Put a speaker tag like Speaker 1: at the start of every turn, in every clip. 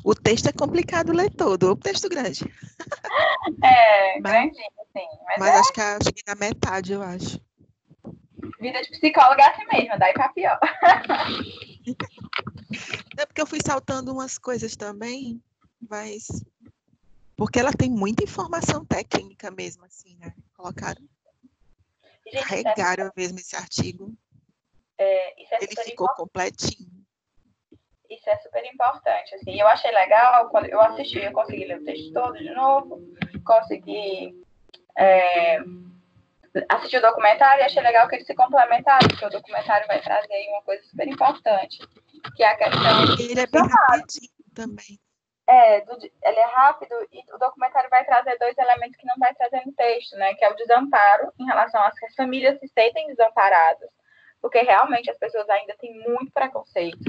Speaker 1: O texto é complicado ler todo, o texto grande.
Speaker 2: Grandinho, assim.
Speaker 1: Mas acho que eu cheguei na metade, eu acho.
Speaker 2: Vida de psicóloga é assim mesmo, daí pra pior.
Speaker 1: É porque eu fui saltando umas coisas também, mas... Porque ela tem muita informação técnica mesmo, assim, né? Colocaram, carregaram mesmo esse artigo.
Speaker 2: Isso é
Speaker 1: Ele
Speaker 2: super
Speaker 1: ficou completinho.
Speaker 2: Isso é super importante, assim. Eu achei legal, quando eu assisti, eu consegui ler o texto todo de novo, consegui assistir o documentário e achei legal que eles se complementaram, porque o documentário vai trazer aí uma coisa super importante, que é a questão...
Speaker 1: Ele é bem rapidinho também.
Speaker 2: Ele é rápido e o documentário vai trazer dois elementos que não vai trazer no texto, né? Que é o desamparo em relação às que as famílias se sentem desamparadas, porque realmente as pessoas ainda têm muito preconceito.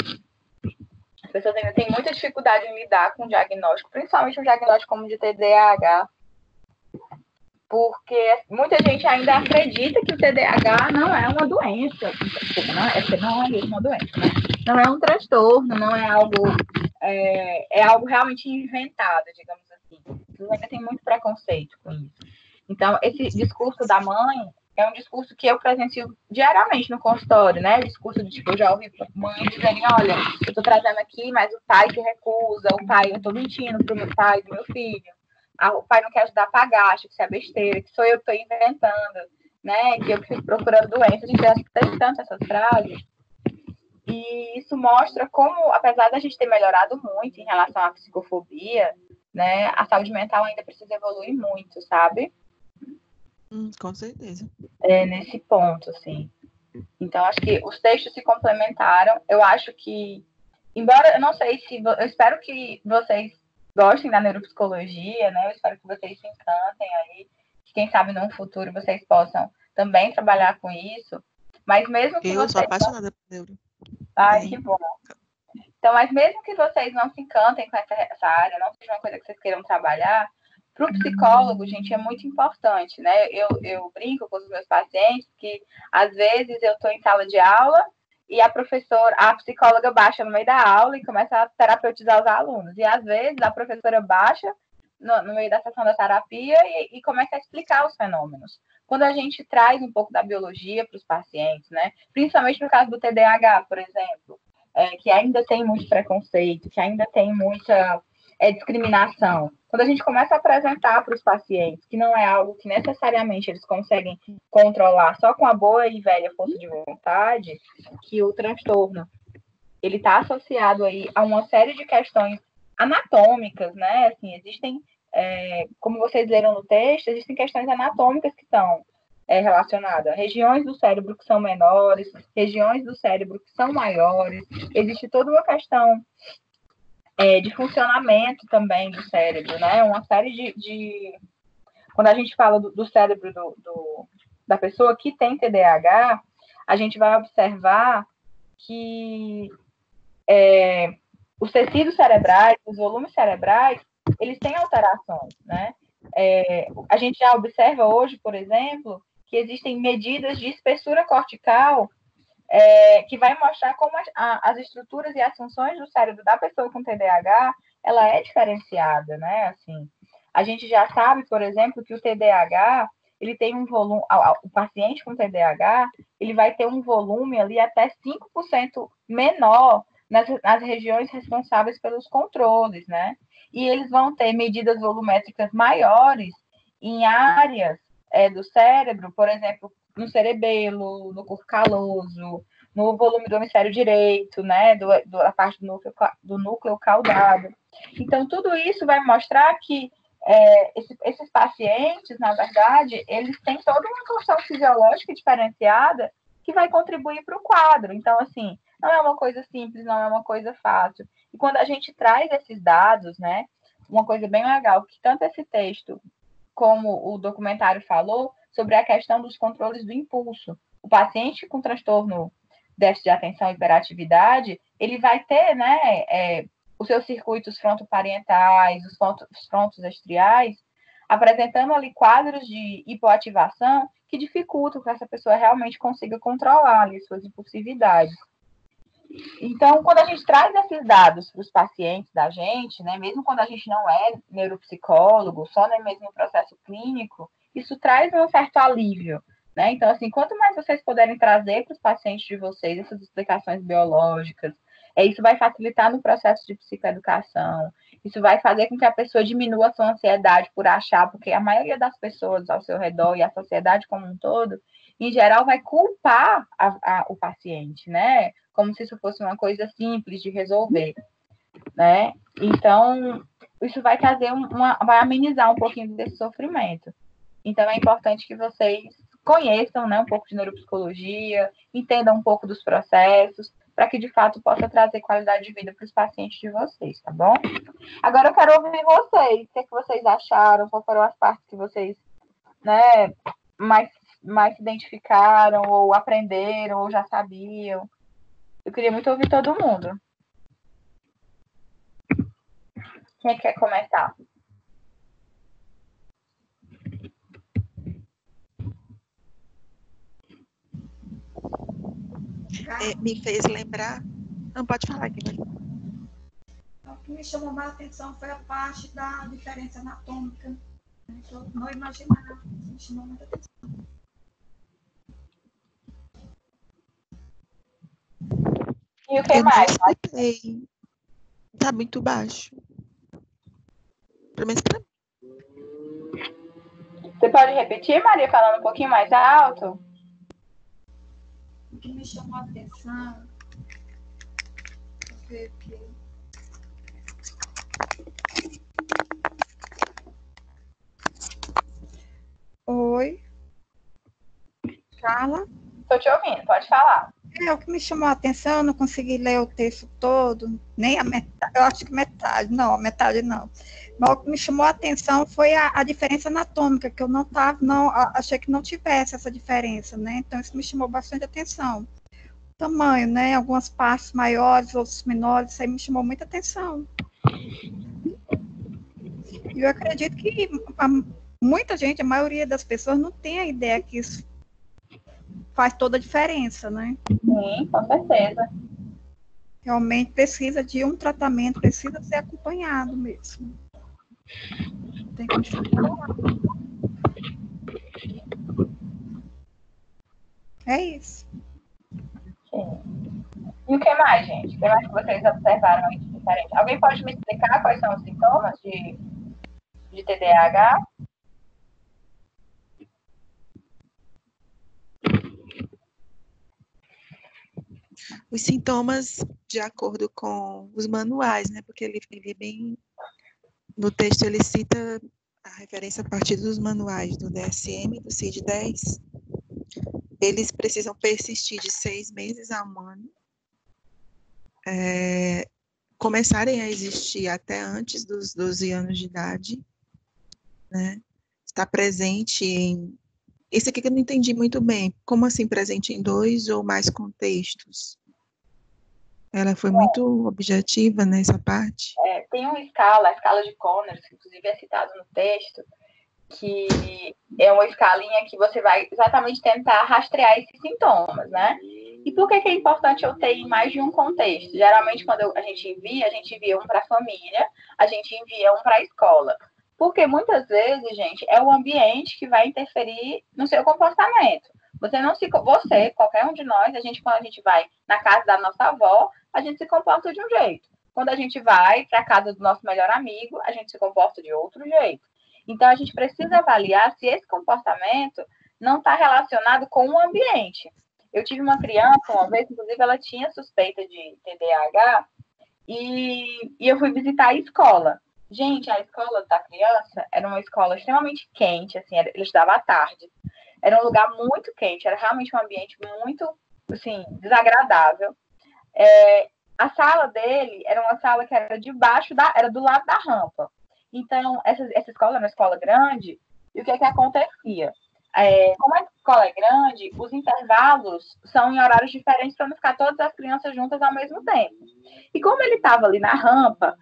Speaker 2: As pessoas ainda têm muita dificuldade em lidar com o diagnóstico, principalmente um diagnóstico como de TDAH, porque muita gente ainda acredita que o TDAH não é uma doença. Desculpa, não é uma doença, né? Não é um transtorno, não é algo... É algo realmente inventado, digamos assim. Você ainda tem muito preconceito com isso. Então, esse discurso da mãe é um discurso que eu presencio diariamente no consultório, né? O discurso de, tipo, eu já ouvi mães dizerem, olha, eu tô trazendo aqui, mas o pai se recusa, o pai, eu tô mentindo pro meu pai, do meu filho. O pai não quer ajudar a pagar, acha que isso é besteira, que sou eu que tô inventando, né? Que eu fico procurando doença. A gente acha que tem tanto essas frases. E isso mostra como, apesar da gente ter melhorado muito em relação à psicofobia, né, a saúde mental ainda precisa evoluir muito, sabe?
Speaker 1: Com certeza.
Speaker 2: Nesse ponto, assim. Então, acho que os textos se complementaram. Eu acho que, embora eu não sei se... Eu espero que vocês gostem da neuropsicologia, né? Eu espero que vocês se encantem aí. Que, quem sabe, num futuro vocês possam também trabalhar com isso. Mas mesmo que
Speaker 1: Eu sou
Speaker 2: vocês...
Speaker 1: apaixonada por neuro.
Speaker 2: Ai, que bom. Então, mas mesmo que vocês não se encantem com essa área, não seja uma coisa que vocês queiram trabalhar, para o psicólogo, gente, é muito importante, né? Eu brinco com os meus pacientes que, às vezes, eu estou em sala de aula e a psicóloga baixa no meio da aula e começa a terapeutizar os alunos. E, às vezes, a professora baixa no meio da sessão da terapia e começa a explicar os fenômenos. Quando a gente traz um pouco da biologia para os pacientes, né? Principalmente no caso do TDAH, por exemplo, que ainda tem muito preconceito, que ainda tem muita discriminação. Quando a gente começa a apresentar para os pacientes que não é algo que necessariamente eles conseguem controlar só com a boa e velha força de vontade, que o transtorno ele está associado aí a uma série de questões anatômicas, né? Assim, existem, como vocês leram no texto, existem questões anatômicas que estão relacionadas a regiões do cérebro que são menores, regiões do cérebro que são maiores. Existe toda uma questão de funcionamento também do cérebro, né? Uma série de... Quando a gente fala do cérebro da pessoa que tem TDAH, a gente vai observar que os tecidos cerebrais, os volumes cerebrais, eles têm alterações, né? A gente já observa hoje, por exemplo, que existem medidas de espessura cortical que vai mostrar como as estruturas e as funções do cérebro da pessoa com TDAH, ela é diferenciada, né? Assim, a gente já sabe, por exemplo, que o TDAH, ele tem um volume, o paciente com TDAH, ele vai ter um volume ali até 5% menor nas regiões responsáveis pelos controles, né? E eles vão ter medidas volumétricas maiores em áreas do cérebro, por exemplo, no cerebelo, no corpo caloso, no volume do hemisfério direito, né, da parte do núcleo caudado. Então, tudo isso vai mostrar que esses pacientes, na verdade, eles têm toda uma questão fisiológica diferenciada que vai contribuir para o quadro. Então, assim, não é uma coisa simples, não é uma coisa fácil. E quando a gente traz esses dados, né, uma coisa bem legal, que tanto esse texto como o documentário falou, sobre a questão dos controles do impulso. O paciente com transtorno déficit de atenção e hiperatividade, ele vai ter, né, os seus circuitos frontoparietais, os frontos estriais, apresentando ali quadros de hipoativação que dificultam que essa pessoa realmente consiga controlar ali suas impulsividades. Então, quando a gente traz esses dados para os pacientes da gente, né, mesmo quando a gente não é neuropsicólogo, só mesmo no processo clínico, isso traz um certo alívio, né? Então, assim, quanto mais vocês puderem trazer para os pacientes de vocês essas explicações biológicas, isso vai facilitar no processo de psicoeducação, isso vai fazer com que a pessoa diminua a sua ansiedade por achar, porque a maioria das pessoas ao seu redor e a sociedade como um todo, em geral, vai culpar o paciente, né? Como se isso fosse uma coisa simples de resolver, né? Então, isso vai trazer vai amenizar um pouquinho desse sofrimento. Então, é importante que vocês conheçam, né, um pouco de neuropsicologia, entendam um pouco dos processos, para que, de fato, possa trazer qualidade de vida para os pacientes de vocês, tá bom? Agora eu quero ouvir vocês. O que, é que vocês acharam? Quais foram as partes que vocês, né, mais se identificaram, ou aprenderam, ou já sabiam? Eu queria muito ouvir todo mundo. Quem quer começar?
Speaker 1: Me fez lembrar. Não, pode falar aqui.
Speaker 3: O que me chamou mais a atenção foi a parte da diferença anatômica. Eu não imaginava. Me chamou muita atenção.
Speaker 2: E o que mais?
Speaker 1: Não escutei. Tá muito baixo. Pelo menos pra mim.
Speaker 2: Você pode repetir, Maria, falando um pouquinho mais alto?
Speaker 3: O que me chamou a atenção foi que Oi. Carla?
Speaker 2: Estou te ouvindo, pode falar.
Speaker 3: O que me chamou a atenção, eu não consegui ler o texto todo, nem a metade, eu acho que metade não. Mas o que me chamou a atenção foi a diferença anatômica, que eu achei que não tivesse essa diferença, né? Então, isso me chamou bastante atenção. O tamanho, né? Algumas partes maiores, outras menores, isso aí me chamou muita atenção. E eu acredito que muita gente, a maioria das pessoas, não tem a ideia que isso faz toda a diferença, né?
Speaker 2: Sim, com certeza.
Speaker 3: Realmente precisa de um tratamento, precisa ser acompanhado mesmo. Tem que continuar. É isso.
Speaker 2: Sim. E o que mais, gente? O que mais que vocês observaram aí de diferente? Alguém pode me explicar quais são os sintomas de TDAH?
Speaker 1: Os sintomas, de acordo com os manuais, né? Porque ele é bem... No texto, ele cita a referência a partir dos manuais do DSM, do CID-10. Eles precisam persistir de 6 meses a 1 ano. Começarem a existir até antes dos 12 anos de idade, né? Está presente em... Esse aqui que eu não entendi muito bem. Como assim presente em 2 ou mais contextos? Ela foi muito objetiva nessa parte.
Speaker 2: Tem uma escala, a escala de Conners, que inclusive é citado no texto, que é uma escalinha que você vai exatamente tentar rastrear esses sintomas, né? E por que é importante eu ter em mais de um contexto? Geralmente, quando a gente envia um para a família, a gente envia um para a escola. Porque muitas vezes, gente, é o ambiente que vai interferir no seu comportamento. Você, qualquer um de nós, quando a gente vai na casa da nossa avó, a gente se comporta de um jeito. Quando a gente vai para a casa do nosso melhor amigo, a gente se comporta de outro jeito. Então, a gente precisa avaliar se esse comportamento não está relacionado com o ambiente. Eu tive uma criança uma vez, inclusive, ela tinha suspeita de TDAH, e eu fui visitar a escola. Gente, a escola da criança era uma escola extremamente quente, assim, ele estudava à tarde. Era um lugar muito quente, era realmente um ambiente muito, assim, desagradável. A sala dele era uma sala que era era do lado da rampa. Então, essa escola era uma escola grande, e o que acontecia? Como a escola é grande, os intervalos são em horários diferentes para não ficar todas as crianças juntas ao mesmo tempo. E como ele estava ali na rampa,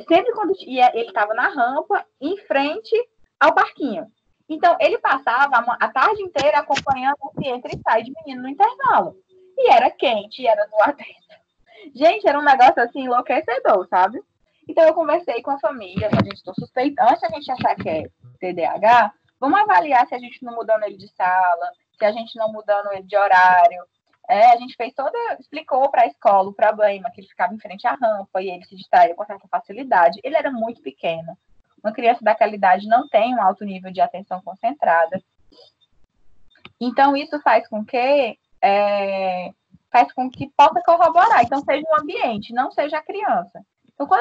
Speaker 2: sempre quando ele estava na rampa, em frente ao parquinho. Então, ele passava a tarde inteira acompanhando esse entra e sai de menino no intervalo. E era quente, e era do lado dentro. Gente, era um negócio assim enlouquecedor, sabe? Então eu conversei com a família, a gente estou suspeitando, antes a gente achar que é TDAH, vamos avaliar se a gente não mudando ele de sala, se a gente não mudando ele de horário. A gente fez explicou para a escola o problema, que ele ficava em frente à rampa e ele se distraía com certa facilidade. Ele era muito pequeno. Uma criança daquela idade não tem um alto nível de atenção concentrada. Então, isso faz com que possa corroborar. Então, seja o ambiente, não seja a criança. Então, quando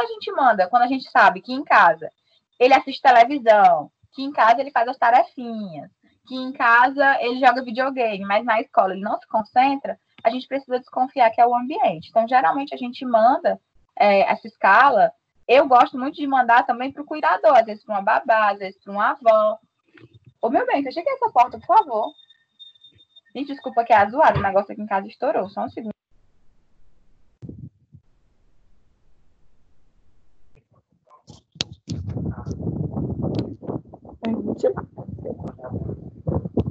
Speaker 2: a gente sabe que em casa ele assiste televisão, que em casa ele faz as tarefinhas, que em casa ele joga videogame, mas na escola ele não se concentra, a gente precisa desconfiar que é o ambiente. Então, geralmente, a gente manda essa escala. Eu gosto muito de mandar também para o cuidador, às vezes para uma babá, às vezes para uma avó. Ô, meu bem, fecha aqui essa porta, por favor. Gente, desculpa que é zoado, o negócio aqui em casa estourou, só um segundo.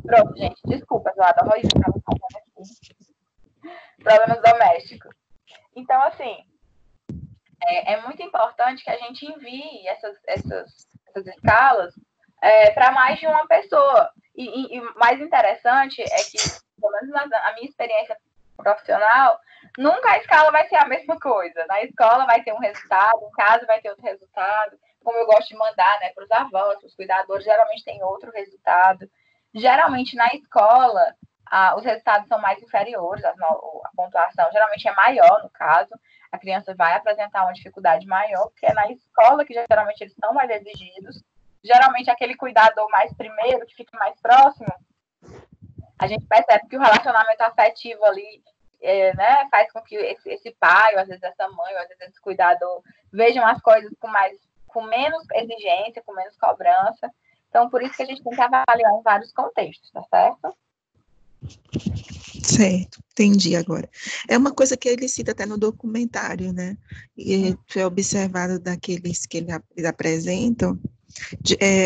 Speaker 2: Pronto, gente, desculpa, zoada, a Rosinha estava falando aqui. Problemas domésticos. Então, assim, é muito importante que a gente envie essas escalas para mais de uma pessoa. E mais interessante é que, pelo menos na minha experiência profissional, nunca a escala vai ser a mesma coisa. Na escola vai ter um resultado, em casa vai ter outro resultado. Como eu gosto de mandar, né, para os avós, para os cuidadores, geralmente tem outro resultado. Geralmente na escola, os resultados são mais inferiores, a pontuação geralmente é maior, no caso. A criança vai apresentar uma dificuldade maior, porque é na escola que geralmente eles são mais exigidos. Geralmente aquele cuidador mais primeiro, que fica mais próximo, a gente percebe que o relacionamento afetivo ali né, faz com que esse pai, ou às vezes essa mãe, ou às vezes esse cuidador, vejam as coisas com menos exigência, com menos cobrança. Então, por isso que a gente tem que avaliar em vários contextos, tá certo?
Speaker 1: Certo, entendi agora. É uma coisa que ele cita até no documentário, né? E foi observado daqueles que eles apresentam,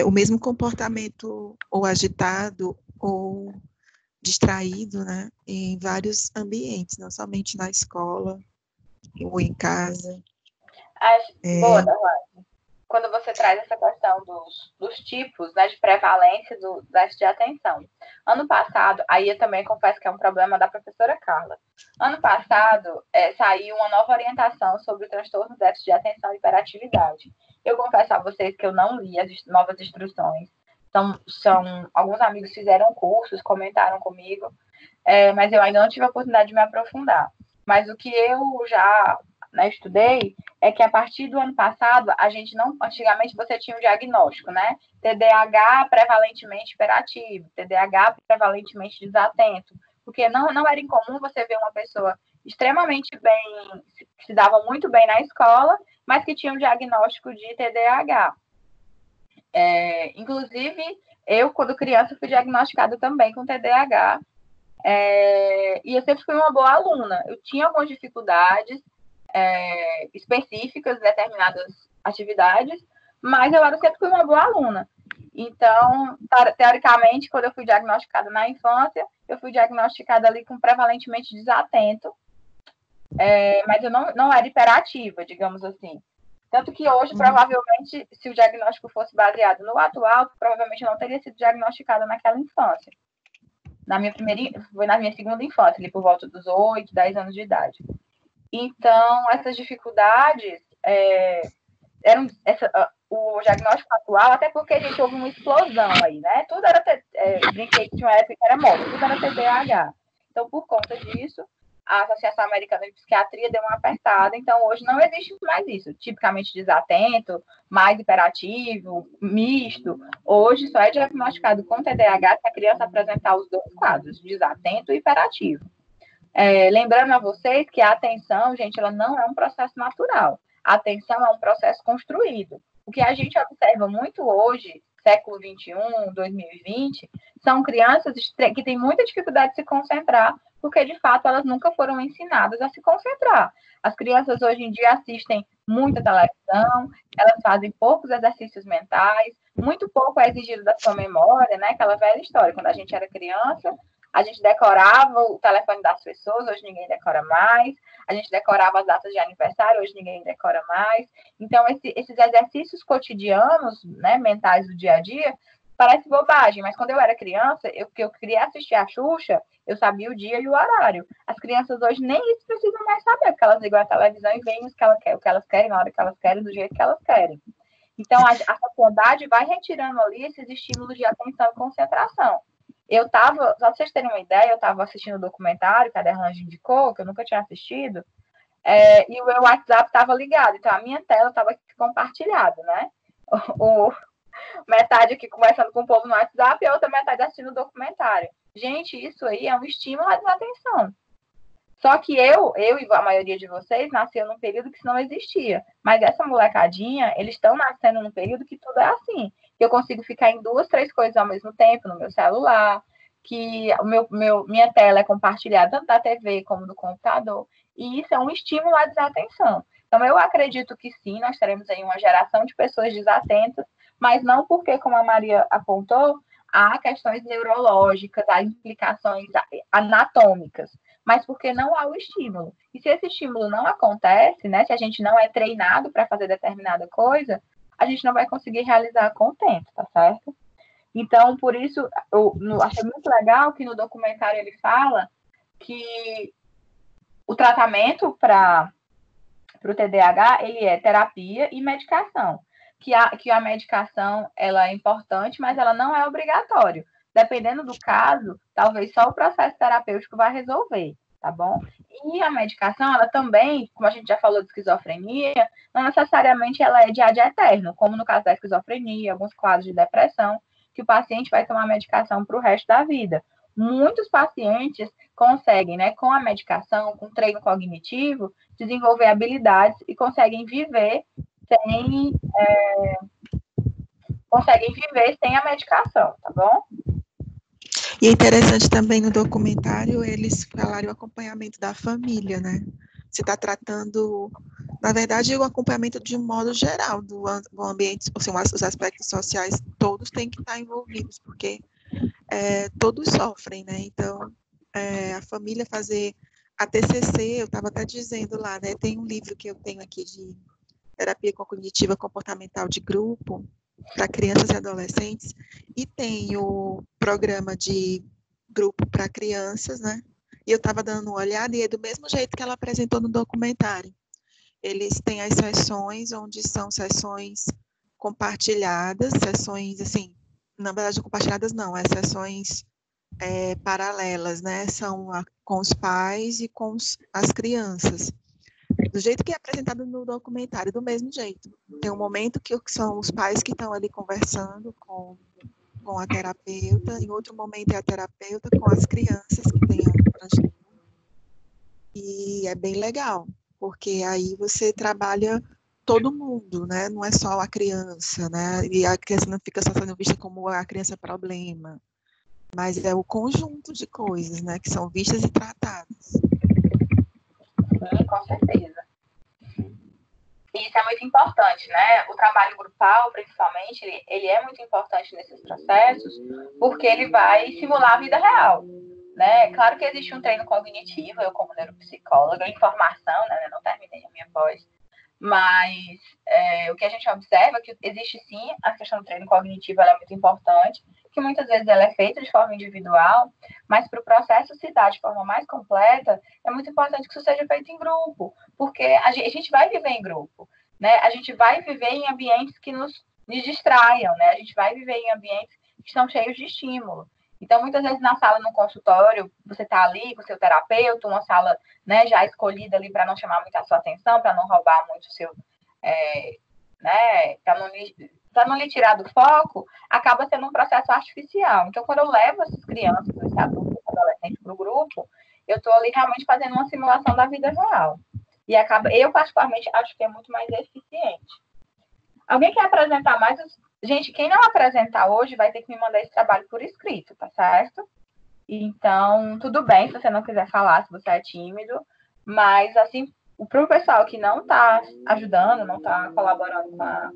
Speaker 1: o mesmo comportamento ou agitado ou distraído, né? Em vários ambientes, não somente na escola ou em casa.
Speaker 2: Boa, Darlane. Quando você traz essa questão dos tipos, né, de prevalência do déficit de atenção. Ano passado, aí eu também confesso que é um problema da professora Carla. Ano passado, saiu uma nova orientação sobre o transtorno do déficit de atenção e hiperatividade. Eu confesso a vocês que eu não li as novas instruções. Alguns amigos fizeram cursos, comentaram comigo, mas eu ainda não tive a oportunidade de me aprofundar. Mas o que eu já estudei é que a partir do ano passado, antigamente você tinha um diagnóstico, né? TDAH prevalentemente hiperativo, TDAH prevalentemente desatento, porque não era incomum você ver uma pessoa extremamente bem, que se dava muito bem na escola, mas que tinha um diagnóstico de TDAH. Inclusive, eu, quando criança, fui diagnosticada também com TDAH, e eu sempre fui uma boa aluna. Eu tinha algumas dificuldades específicas, determinadas atividades, mas eu sempre fui uma boa aluna. Então, teoricamente, quando eu fui diagnosticada na infância, eu fui diagnosticada ali com prevalentemente desatento, mas eu não era hiperativa, digamos assim. Tanto que hoje, provavelmente, se o diagnóstico fosse baseado no atual, provavelmente não teria sido diagnosticada naquela infância. Foi na minha segunda infância, ali por volta dos 8, 10 anos de idade. Então, essas dificuldades o diagnóstico atual, até porque a gente houve uma explosão aí, né? Tudo era brinquei que tinha uma época que era moda, tudo era TDAH. Então, por conta disso, a Associação Americana de Psiquiatria deu uma apertada, então hoje não existe mais isso, tipicamente desatento, mais hiperativo, misto. Hoje só é diagnosticado com TDAH se a criança apresentar os dois quadros, desatento e hiperativo. Lembrando a vocês que a atenção, gente, ela não é um processo natural. A atenção é um processo construído. O que a gente observa muito hoje, século XXI, 2020, são crianças que têm muita dificuldade de se concentrar, porque, de fato, elas nunca foram ensinadas a se concentrar. As crianças, hoje em dia, assistem muita televisão, elas fazem poucos exercícios mentais, muito pouco é exigido da sua memória, né? Aquela velha história, quando a gente era criança, A gente decorava o telefone das pessoas, hoje ninguém decora mais. A gente decorava as datas de aniversário, hoje ninguém decora mais. Então, esses exercícios cotidianos, né, mentais do dia a dia, parece bobagem, mas quando eu era criança, eu queria assistir a Xuxa, eu sabia o dia e o horário. As crianças hoje nem isso precisam mais saber, porque elas ligam a televisão e veem o que elas querem, na hora que elas querem, do jeito que elas querem. Então, a sociedade vai retirando ali esses estímulos de atenção e concentração. Só pra vocês terem uma ideia, eu estava assistindo o documentário que a Derlange indicou, que eu nunca tinha assistido, e o meu WhatsApp estava ligado, então a minha tela estava compartilhada, né? Metade aqui conversando com o povo no WhatsApp e a outra metade assistindo o documentário. Gente, isso aí é um estímulo à desatenção. Só que eu e a maioria de vocês nasceu num período que isso não existia. Mas essa molecadinha, eles estão nascendo num período que tudo é assim. Que eu consigo ficar em 2, 3 coisas ao mesmo tempo no meu celular, que minha tela é compartilhada tanto da TV como do computador. E isso é um estímulo à desatenção. Então, eu acredito que sim, nós teremos aí uma geração de pessoas desatentas, mas não porque, como a Maria apontou, há questões neurológicas, há implicações anatômicas, mas porque não há o estímulo. E se esse estímulo não acontece, né, se a gente não é treinado para fazer determinada coisa, a gente não vai conseguir realizar com o tempo, tá certo? Então, por isso, eu achei muito legal que no documentário ele fala que o tratamento para o TDAH, ele é terapia e medicação. Que a medicação ela é importante, mas ela não é obrigatória. Dependendo do caso, talvez só o processo terapêutico vai resolver, tá bom? E a medicação, ela também, como a gente já falou de esquizofrenia, não necessariamente ela é de ad eterno, como no caso da esquizofrenia, alguns quadros de depressão, que o paciente vai tomar medicação para o resto da vida. Muitos pacientes conseguem, né, com a medicação, com treino cognitivo, desenvolver habilidades e conseguem viver sem a medicação, tá bom?
Speaker 1: E é interessante também no documentário eles falaram o acompanhamento da família, né? Você está tratando, na verdade, o acompanhamento de um modo geral do ambiente, assim, os aspectos sociais, todos têm que estar envolvidos, porque todos sofrem, né? Então, a família fazer a TCC, eu estava até dizendo lá, né? Tem um livro que eu tenho aqui de terapia cognitiva comportamental de grupo para crianças e adolescentes, e tem o programa de grupo para crianças, né? E eu estava dando uma olhada e é do mesmo jeito que ela apresentou no documentário. Eles têm as sessões, onde são sessões compartilhadas, sessões, assim, na verdade, compartilhadas não, sessões paralelas, né? São com os pais e com as crianças. Do jeito que é apresentado no documentário, do mesmo jeito. Tem um momento que são os pais que estão ali conversando com a terapeuta, em outro momento é a terapeuta com as crianças que têm a transtorno. E é bem legal, porque aí você trabalha todo mundo, né? Não é só a criança, né? E a criança não fica só sendo vista como a criança problema, mas é o conjunto de coisas, né? Que são vistas e tratadas.
Speaker 2: Com certeza. E isso é muito importante, né? O trabalho grupal, principalmente, ele é muito importante nesses processos, porque ele vai simular a vida real, né? Claro que existe um treino cognitivo, eu como neuropsicóloga, informação, né? Eu não terminei a minha pós, mas o que a gente observa é que existe sim a questão do treino cognitivo, ela é muito importante, que muitas vezes ela é feita de forma individual, mas para o processo se dar de forma mais completa, é muito importante que isso seja feito em grupo, porque a gente vai viver em grupo, né? A gente vai viver em ambientes que nos distraiam, né? A gente vai viver em ambientes que estão cheios de estímulo. Então, muitas vezes na sala, no consultório, você está ali com o seu terapeuta, uma sala, né, já escolhida ali para não chamar muito a sua atenção, para não roubar muito o seu, né, para não lhe tirar do foco, acaba sendo um processo artificial. Então, quando eu levo essas crianças, esses adultos, adolescentes para o grupo, eu estou ali realmente fazendo uma simulação da vida real. E eu particularmente acho que é muito mais eficiente. Alguém quer apresentar mais? Gente, quem não apresentar hoje vai ter que me mandar esse trabalho por escrito, tá certo? Então, tudo bem se você não quiser falar, se você é tímido, mas, assim, para o pessoal que não está ajudando, não está colaborando com a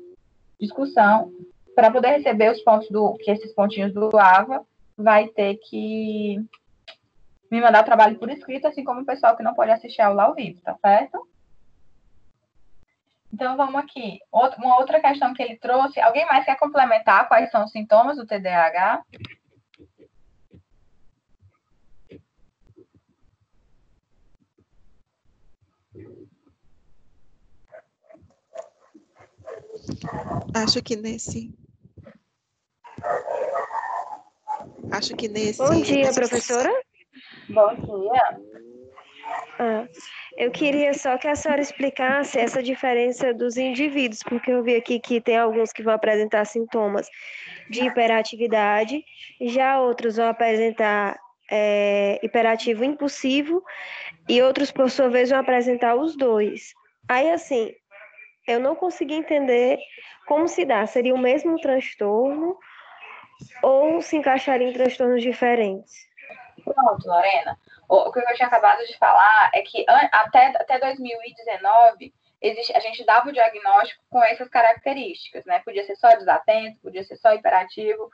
Speaker 2: discussão, para poder receber os pontos que esses pontinhos do AVA, vai ter que me mandar o trabalho por escrito, assim como o pessoal que não pode assistir a aula ao vivo, tá certo? Então, vamos aqui. Uma outra questão que ele trouxe. Alguém mais quer complementar quais são os sintomas do TDAH?
Speaker 1: Acho que nesse.
Speaker 4: Bom dia, professora.
Speaker 2: Bom dia.
Speaker 4: Eu queria só que a senhora explicasse essa diferença dos indivíduos, porque eu vi aqui que tem alguns que vão apresentar sintomas de hiperatividade, já outros vão apresentar hiperativo impulsivo, e outros, por sua vez, vão apresentar os dois. Aí, assim, eu não consegui entender como se dá. Seria o mesmo transtorno ou se encaixaria em transtornos diferentes?
Speaker 2: Pronto, Lorena. O que eu tinha acabado de falar é que até 2019 a gente dava o diagnóstico com essas características, né? Podia ser só desatento, podia ser só hiperativo.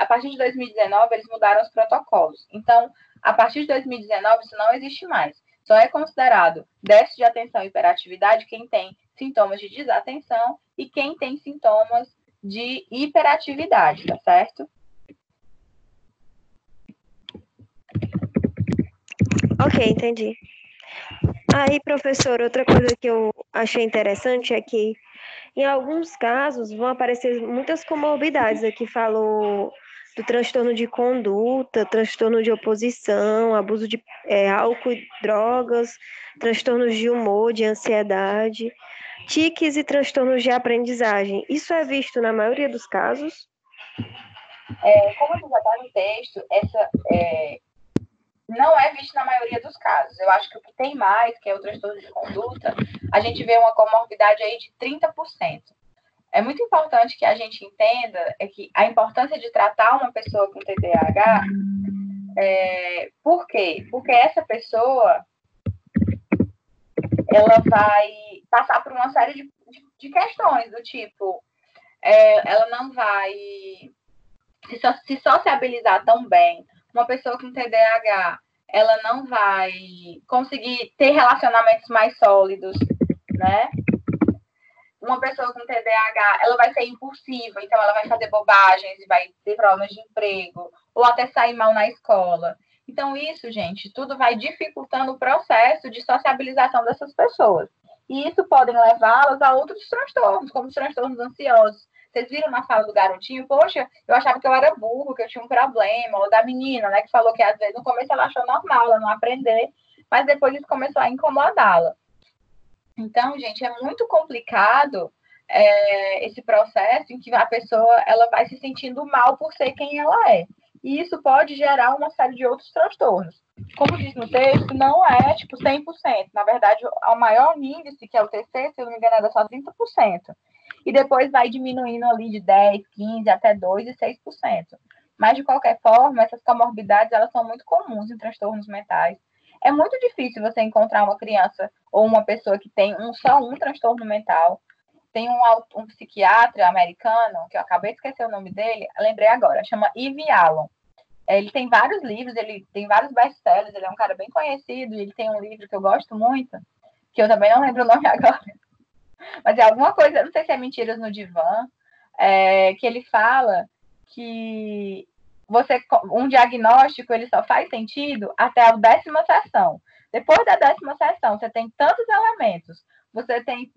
Speaker 2: A partir de 2019, eles mudaram os protocolos. Então, a partir de 2019, isso não existe mais. Só é considerado déficit de atenção e hiperatividade quem tem sintomas de desatenção e quem tem sintomas de hiperatividade, tá certo?
Speaker 4: Ok, entendi. Aí, professor, outra coisa que eu achei interessante é que, em alguns casos, vão aparecer muitas comorbidades. Aqui falou do transtorno de conduta, transtorno de oposição, abuso de álcool e drogas, transtornos de humor, de ansiedade, tiques e transtornos de aprendizagem. Isso é visto na maioria dos casos?
Speaker 2: Como já está no texto, não é visto na maioria dos casos. Eu acho que o que tem mais, que é o transtorno de conduta, a gente vê uma comorbidade aí de 30%. É muito importante que a gente entenda que a importância de tratar uma pessoa com TDAH, por quê? Porque essa pessoa, ela vai passar por uma série de questões, do tipo, ela não vai se sociabilizar tão bem. Uma pessoa com TDAH, ela não vai conseguir ter relacionamentos mais sólidos, né? Uma pessoa com TDAH, ela vai ser impulsiva, então ela vai fazer bobagens e vai ter problemas de emprego, ou até sair mal na escola. Então, isso, gente, tudo vai dificultando o processo de sociabilização dessas pessoas. E isso podem levá-las a outros transtornos, como os transtornos ansiosos. Vocês viram na fala do garotinho? Poxa, eu achava que eu era burro, que eu tinha um problema. Ou da menina, né, que falou que às vezes no começo ela achou normal, ela não aprender, mas depois isso começou a incomodá-la. Então, gente, é muito complicado esse processo em que a pessoa ela vai se sentindo mal por ser quem ela é. E isso pode gerar uma série de outros transtornos. Como diz no texto, não é tipo 100%. Na verdade, o maior índice, que é o TC, se eu não me engano, é só 30%. E depois vai diminuindo ali de 10, 15, até 2 e 6%. Mas, de qualquer forma, essas comorbidades elas são muito comuns em transtornos mentais. É muito difícil você encontrar uma criança ou uma pessoa que tem só um transtorno mental. Tem um psiquiatra americano, que eu acabei de esquecer o nome dele, lembrei agora, chama Eve Allen. Ele tem vários livros, ele tem vários best-sellers, ele é um cara bem conhecido, e ele tem um livro que eu gosto muito, que eu também não lembro o nome agora, mas é alguma coisa, não sei se é Mentiras no Divã, que ele fala que um diagnóstico ele só faz sentido até a 10ª sessão. Depois da 10ª sessão, você tem tantos elementos, você tem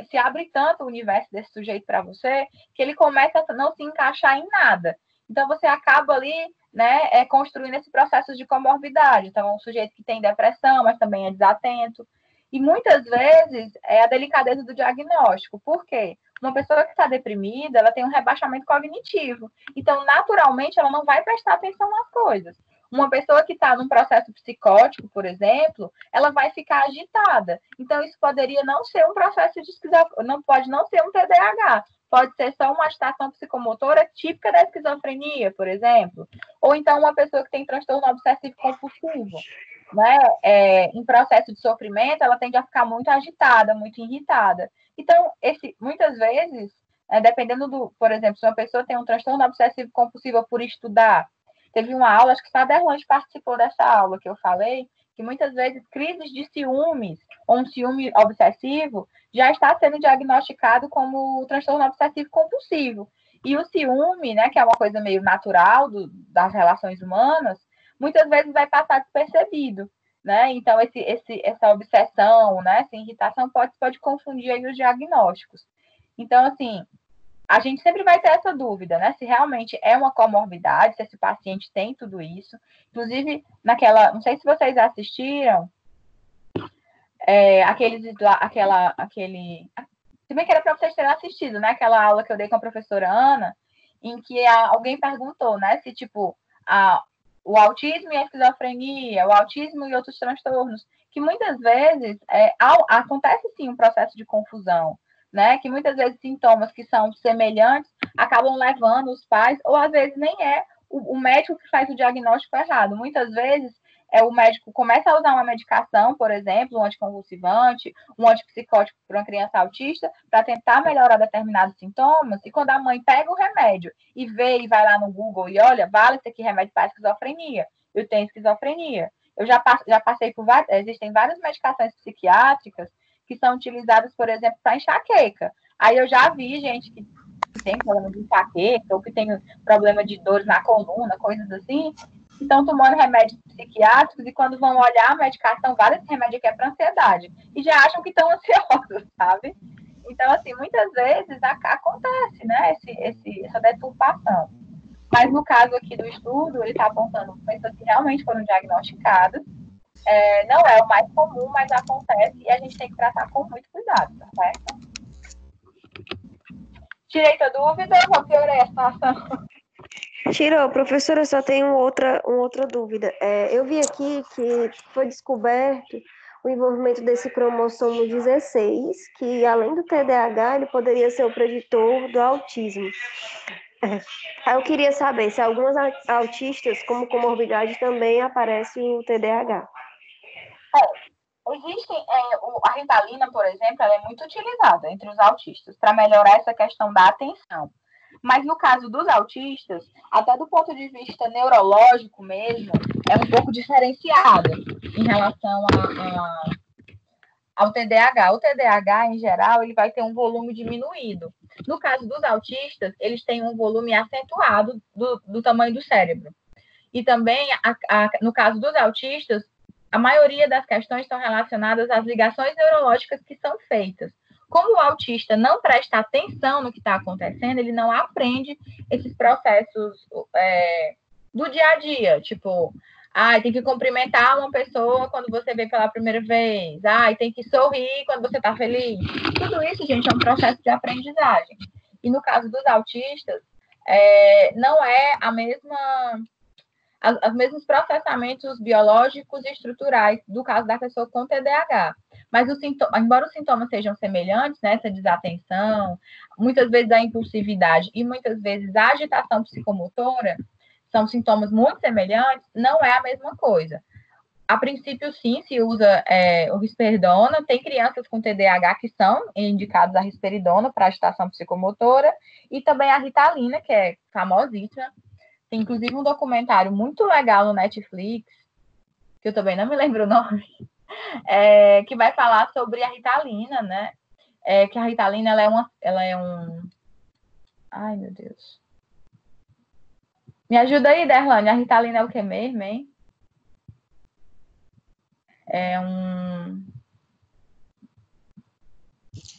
Speaker 2: se abre tanto o universo desse sujeito para você, que ele começa a não se encaixar em nada. Então, você acaba ali, né, construindo esse processo de comorbidade. Então, é um sujeito que tem depressão, mas também é desatento. E muitas vezes é a delicadeza do diagnóstico. Por quê? Uma pessoa que está deprimida, ela tem um rebaixamento cognitivo. Então, naturalmente, ela não vai prestar atenção nas coisas. Uma pessoa que está num processo psicótico, por exemplo, ela vai ficar agitada. Então, isso poderia não ser um processo de esquizofrenia, pode não ser um TDAH, pode ser só uma agitação psicomotora típica da esquizofrenia, por exemplo. Ou então uma pessoa que tem transtorno obsessivo compulsivo, né? Em processo de sofrimento, ela tende a ficar muito agitada, muito irritada. Então, muitas vezes, dependendo por exemplo, se uma pessoa tem um transtorno obsessivo compulsivo por estudar, Teve uma aula, acho que a Derlande participou dessa aula que eu falei, que muitas vezes crises de ciúmes ou um ciúme obsessivo já está sendo diagnosticado como transtorno obsessivo compulsivo. E o ciúme, né, que é uma coisa meio natural das relações humanas, muitas vezes vai passar despercebido, né? Então, essa obsessão, né, essa irritação pode confundir aí os diagnósticos. Então, assim, a gente sempre vai ter essa dúvida, né? Se realmente é uma comorbidade, se esse paciente tem tudo isso. Inclusive, não sei se vocês assistiram, se bem que era para vocês terem assistido, né? Aquela aula que eu dei com a professora Ana, em que alguém perguntou, né? Se, tipo, o autismo e a esquizofrenia, o autismo e outros transtornos, que muitas vezes acontece, sim, um processo de confusão, né? Que muitas vezes sintomas que são semelhantes acabam levando os pais, ou às vezes nem é o médico que faz o diagnóstico errado. Muitas vezes o médico começa a usar uma medicação, por exemplo, um anticonvulsivante, um antipsicótico para uma criança autista, para tentar melhorar determinados sintomas, e quando a mãe pega o remédio e vê e vai lá no Google e olha, vale esse aqui remédio para esquizofrenia, eu tenho esquizofrenia. Eu já passei por existem várias medicações psiquiátricas que são utilizadas, por exemplo, para enxaqueca. Aí eu já vi gente que tem problema de enxaqueca, ou que tem problema de dores na coluna, coisas assim, estão tomando remédios psiquiátricos e quando vão olhar a medicação, vários remédios aqui é para ansiedade, e já acham que estão ansiosos, sabe? Então, assim, muitas vezes acontece, né, essa deturpação. Mas no caso aqui do estudo, ele está apontando pessoas que realmente foram diagnosticadas. Não é o mais comum, mas acontece e a gente tem que tratar com muito cuidado, tá certo? Tirei tua dúvida ou piorei a situação?
Speaker 4: Tirou, professora, eu só tenho outra dúvida. Eu vi aqui que foi descoberto o envolvimento desse cromossomo 16, que além do TDAH, ele poderia ser o preditor do autismo. Aí eu queria saber se algumas autistas, como comorbidade, também aparece o TDAH.
Speaker 2: A Ritalina, por exemplo, ela é muito utilizada entre os autistas para melhorar essa questão da atenção. Mas no caso dos autistas, até do ponto de vista neurológico mesmo, é um pouco diferenciada em relação ao TDAH. O TDAH, em geral, ele vai ter um volume diminuído. No caso dos autistas, eles têm um volume acentuado do tamanho do cérebro. E também, no caso dos autistas, a maioria das questões estão relacionadas às ligações neurológicas que são feitas. Como o autista não presta atenção no que está acontecendo, ele não aprende esses processos do dia a dia, tipo, tem que cumprimentar uma pessoa quando você vê pela primeira vez, tem que sorrir quando você está feliz. Tudo isso, gente, é um processo de aprendizagem. E no caso dos autistas, não é os mesmos processamentos biológicos e estruturais do caso da pessoa com TDAH. Mas embora os sintomas sejam semelhantes, né, essa desatenção, muitas vezes a impulsividade e muitas vezes a agitação psicomotora, são sintomas muito semelhantes, não é a mesma coisa. A princípio, sim, se usa o risperidona. Tem crianças com TDAH que são indicadas a risperidona para agitação psicomotora, e também a Ritalina, que é famosíssima. Tem, inclusive, um documentário muito legal no Netflix, que eu também não me lembro o nome, que vai falar sobre a Ritalina, né? Que a Ritalina, ela é um... Ai, meu Deus. Me ajuda aí, Derlane. A Ritalina é o que mesmo, hein?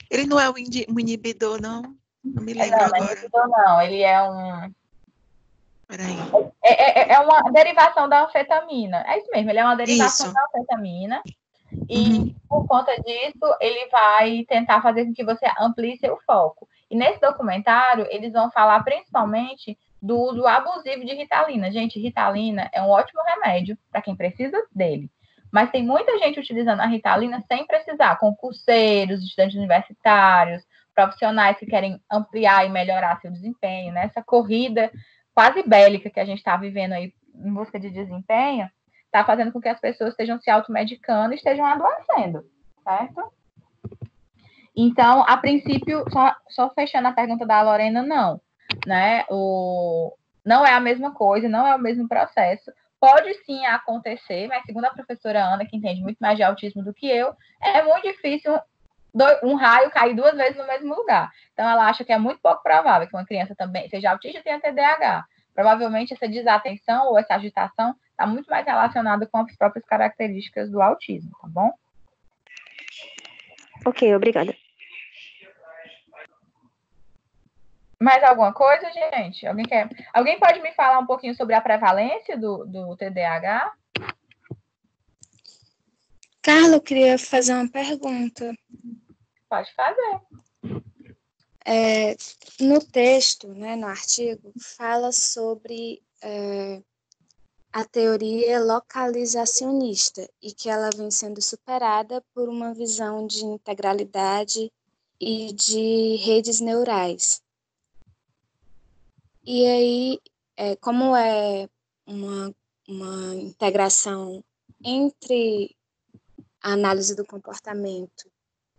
Speaker 1: Ele não é um inibidor, não? Não me lembro agora.
Speaker 2: Não é inibidor, não. Ele é um...
Speaker 1: Peraí.
Speaker 2: É uma derivação da anfetamina. É isso mesmo, ele é uma derivação da anfetamina. E, por conta disso, ele vai tentar fazer com que você amplie seu foco. E nesse documentário, eles vão falar principalmente do uso abusivo de Ritalina. Gente, Ritalina é um ótimo remédio para quem precisa dele. Mas tem muita gente utilizando a Ritalina sem precisar, concurseiros, estudantes universitários, profissionais que querem ampliar e melhorar seu desempenho, né? Essa corrida quase bélica que a gente está vivendo aí em busca de desempenho, está fazendo com que as pessoas estejam se automedicando e estejam adoecendo, certo? Então, a princípio, só fechando a pergunta da Lorena, não, né? não é a mesma coisa, não é o mesmo processo. Pode sim acontecer, mas segundo a professora Ana, que entende muito mais de autismo do que eu, é muito difícil um raio cair 2 vezes no mesmo lugar. Então, ela acha que é muito pouco provável que uma criança também seja autista e tenha TDAH. Provavelmente, essa desatenção ou essa agitação está muito mais relacionada com as próprias características do autismo, tá bom?
Speaker 4: Ok, obrigada.
Speaker 2: Mais alguma coisa, gente? Alguém pode me falar um pouquinho sobre a prevalência do TDAH?
Speaker 5: Carla, eu queria fazer uma pergunta.
Speaker 2: Pode fazer.
Speaker 5: No texto, né, no artigo, fala sobre a teoria localizacionista e que ela vem sendo superada por uma visão de integralidade e de redes neurais. E aí, como é uma integração entre a análise do comportamento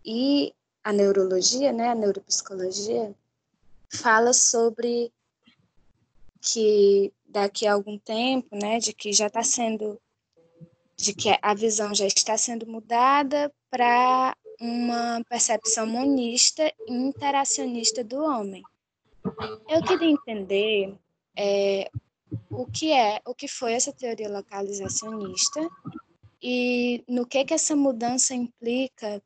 Speaker 5: e a neurologia, né, a neuropsicologia, fala sobre que daqui a algum tempo, né, de que a visão já está sendo mudada para uma percepção monista e interacionista do homem. Eu queria entender o que foi essa teoria localizacionista e no que essa mudança implica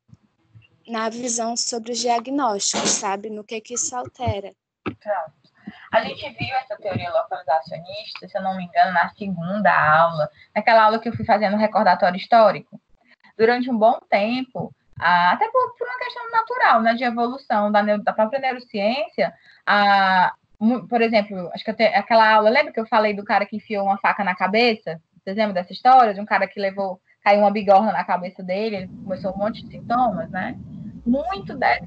Speaker 5: na visão sobre os diagnósticos, sabe? No que isso altera.
Speaker 2: Pronto. A gente viu essa teoria localizacionista, se eu não me engano, na segunda aula, naquela aula que eu fui fazendo recordatório histórico. Durante um bom tempo, até por uma questão natural, né, de evolução da própria neurociência, por exemplo, acho que aquela aula, lembra que eu falei do cara que enfiou uma faca na cabeça? Vocês lembram dessa história? De um cara que caiu uma bigorna na cabeça dele, ele começou um monte de sintomas, né? Muito das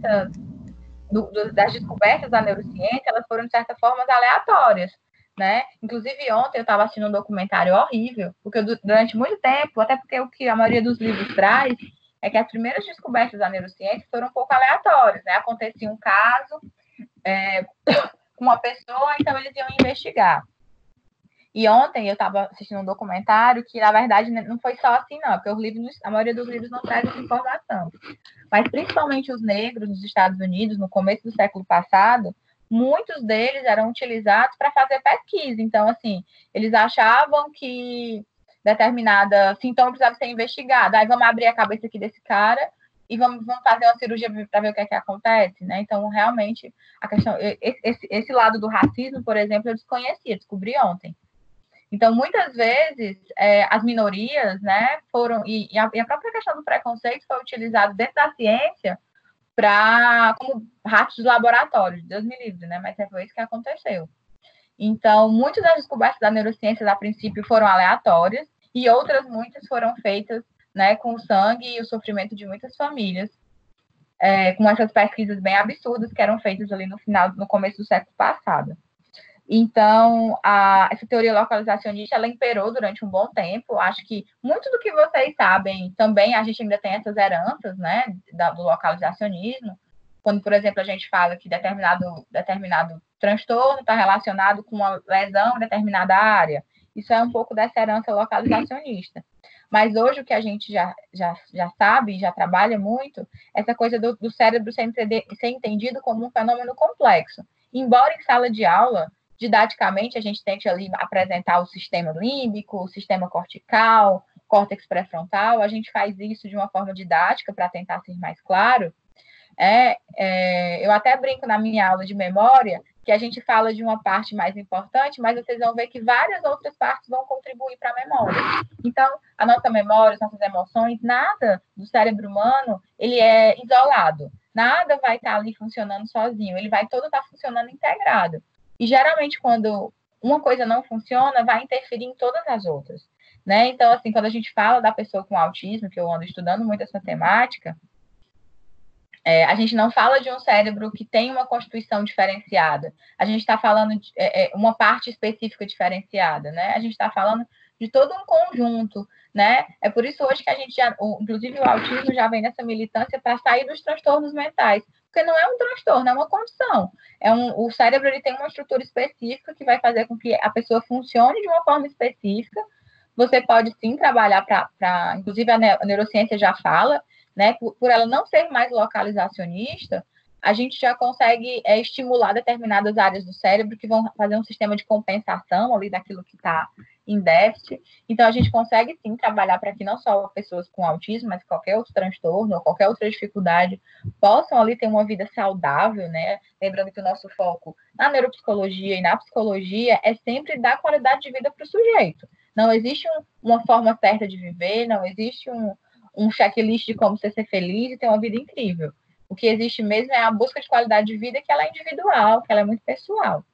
Speaker 2: descobertas da neurociência, elas foram, de certa forma, aleatórias, né? Inclusive, ontem eu estava assistindo um documentário horrível, porque durante muito tempo, até porque o que a maioria dos livros traz é que as primeiras descobertas da neurociência foram um pouco aleatórias, né? Acontecia um caso com uma pessoa, então eles iam investigar. E ontem eu estava assistindo um documentário que, na verdade, não foi só assim, não, porque a maioria dos livros não traz essa informação. Mas, principalmente os negros nos Estados Unidos, no começo do século passado, muitos deles eram utilizados para fazer pesquisa. Então, assim, eles achavam que determinada sintoma precisava ser investigada. Aí vamos abrir a cabeça aqui desse cara e vamos fazer uma cirurgia para ver o que é que acontece, né? Então, realmente, a questão, esse lado do racismo, por exemplo, eu descobri ontem. Então, muitas vezes, as minorias, né, foram... E a própria questão do preconceito foi utilizado dentro da ciência como ratos de laboratório. Deus me livre, né? Mas foi isso que aconteceu. Então, muitas das descobertas da neurociência, a princípio, foram aleatórias e outras muitas foram feitas, né, com o sangue e o sofrimento de muitas famílias, com essas pesquisas bem absurdas que eram feitas ali no começo do século passado. Então, essa teoria localizacionista, ela imperou durante um bom tempo. Acho que muito do que vocês sabem também, a gente ainda tem essas heranças, né, do localizacionismo. Quando, por exemplo, a gente fala que determinado transtorno está relacionado com uma lesão em determinada área. Isso é um pouco dessa herança localizacionista. Mas hoje o que a gente já sabe, já trabalha muito, essa coisa do cérebro ser entendido como um fenômeno complexo. Embora em sala de aula, didaticamente, a gente tente ali apresentar o sistema límbico, o sistema cortical, córtex pré-frontal, a gente faz isso de uma forma didática para tentar ser mais claro. Eu até brinco na minha aula de memória que a gente fala de uma parte mais importante, mas vocês vão ver que várias outras partes vão contribuir para a memória. Então, a nossa memória, as nossas emoções, nada do cérebro humano, ele é isolado. Nada vai estar ali funcionando sozinho, ele vai todo estar funcionando integrado. E, geralmente, quando uma coisa não funciona, vai interferir em todas as outras, né? Então, assim, quando a gente fala da pessoa com autismo, que eu ando estudando muito essa temática, a gente não fala de um cérebro que tem uma constituição diferenciada. A gente está falando de uma parte específica diferenciada, né? A gente está falando de todo um conjunto, né? É por isso hoje que a gente inclusive o autismo já vem nessa militância para sair dos transtornos mentais, porque não é um transtorno, é uma condição. O cérebro ele tem uma estrutura específica que vai fazer com que a pessoa funcione de uma forma específica. Você pode sim trabalhar para, inclusive a neurociência já fala, né, por ela não ser mais localizacionista, a gente já consegue estimular determinadas áreas do cérebro que vão fazer um sistema de compensação ali daquilo que está em déficit. Então, a gente consegue, sim, trabalhar para que não só pessoas com autismo, mas qualquer outro transtorno ou qualquer outra dificuldade possam ali ter uma vida saudável, né? Lembrando que o nosso foco na neuropsicologia e na psicologia é sempre dar qualidade de vida para o sujeito. Não existe uma forma certa de viver, não existe um checklist de como você ser feliz e ter uma vida incrível. O que existe mesmo é a busca de qualidade de vida, que ela é individual, que ela é muito pessoal.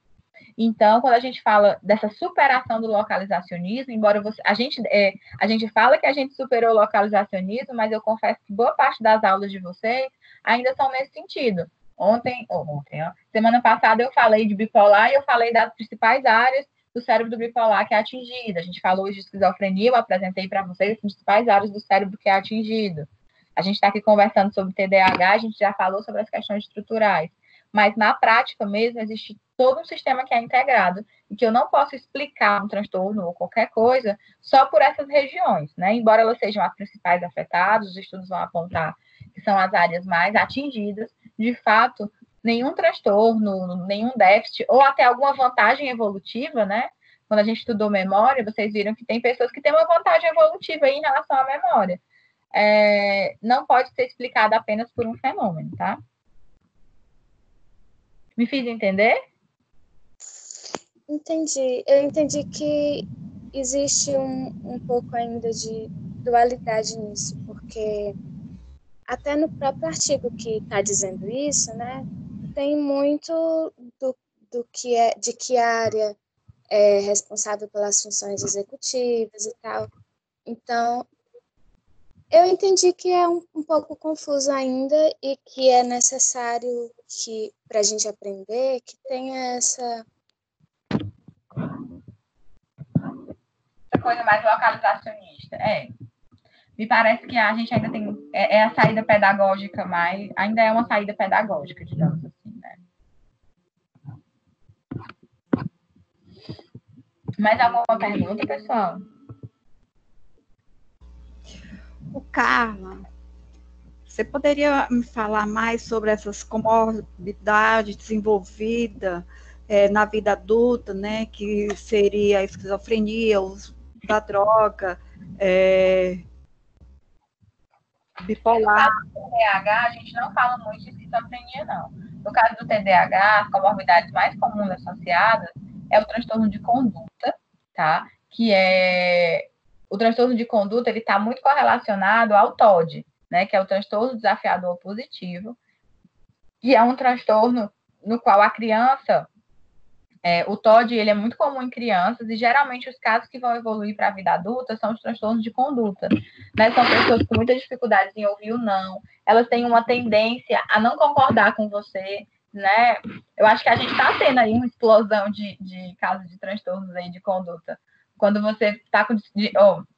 Speaker 2: Então, quando a gente fala dessa superação do localizacionismo, embora a gente fala que a gente superou o localizacionismo, mas eu confesso que boa parte das aulas de vocês ainda são nesse sentido. Semana passada eu falei de bipolar e eu falei das principais áreas do cérebro do bipolar que é atingida. A gente falou de esquizofrenia, eu apresentei para vocês as principais áreas do cérebro que é atingido. A gente está aqui conversando sobre TDAH, a gente já falou sobre as questões estruturais. Mas na prática mesmo, existe todo um sistema que é integrado e que eu não posso explicar um transtorno ou qualquer coisa só por essas regiões, né? Embora elas sejam as principais afetadas, os estudos vão apontar que são as áreas mais atingidas, de fato, nenhum transtorno, nenhum déficit ou até alguma vantagem evolutiva, né? Quando a gente estudou memória, vocês viram que tem pessoas que têm uma vantagem evolutiva aí em relação à memória. Não pode ser explicada apenas por um fenômeno, tá? Me fiz entender?
Speaker 5: Entendi. Eu entendi que existe um pouco ainda de dualidade nisso, porque até no próprio artigo que está dizendo isso, né, tem muito do que de que área é responsável pelas funções executivas e tal. Então, eu entendi que é um pouco confuso ainda e que é necessário que, para a gente aprender, que tenha essa
Speaker 2: coisa mais localizacionista. Me parece que a gente ainda tem a saída pedagógica, mas ainda é uma saída pedagógica, digamos assim, né? Mais alguma pergunta, pessoal?
Speaker 3: O Carla, você poderia me falar mais sobre essas comorbidades desenvolvidas na vida adulta, né, que seria a esquizofrenia, o uso da droga, bipolar?
Speaker 2: No caso do TDAH, a gente não fala muito de esquizofrenia, não. No caso do TDAH, as comorbidades mais comuns associadas é o transtorno de conduta, tá? Que é... O transtorno de conduta, ele está muito correlacionado ao TOD, né? Que é o transtorno desafiador positivo, que é um transtorno no qual a criança... o TOD ele é muito comum em crianças e geralmente os casos que vão evoluir para a vida adulta são os transtornos de conduta, né? São pessoas com muitas dificuldades em ouvir o não, elas têm uma tendência a não concordar com você, né? Eu acho que a gente está tendo aí uma explosão de casos de transtornos aí de conduta. Quando você está com...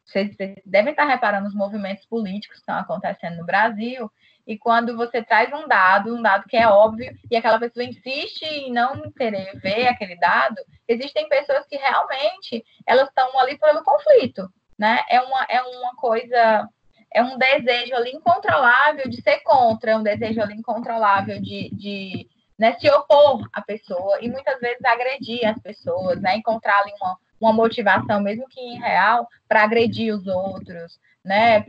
Speaker 2: vocês devem estar reparando os movimentos políticos que estão acontecendo no Brasil, e quando você traz um dado que é óbvio, e aquela pessoa insiste em não querer ver aquele dado, existem pessoas que realmente elas estão ali pelo conflito, né? É uma coisa, é um desejo ali incontrolável de ser contra, é um desejo ali incontrolável de né, se opor à pessoa, e muitas vezes agredir as pessoas, né? Encontrar ali uma motivação, mesmo que irreal, para agredir os outros, né?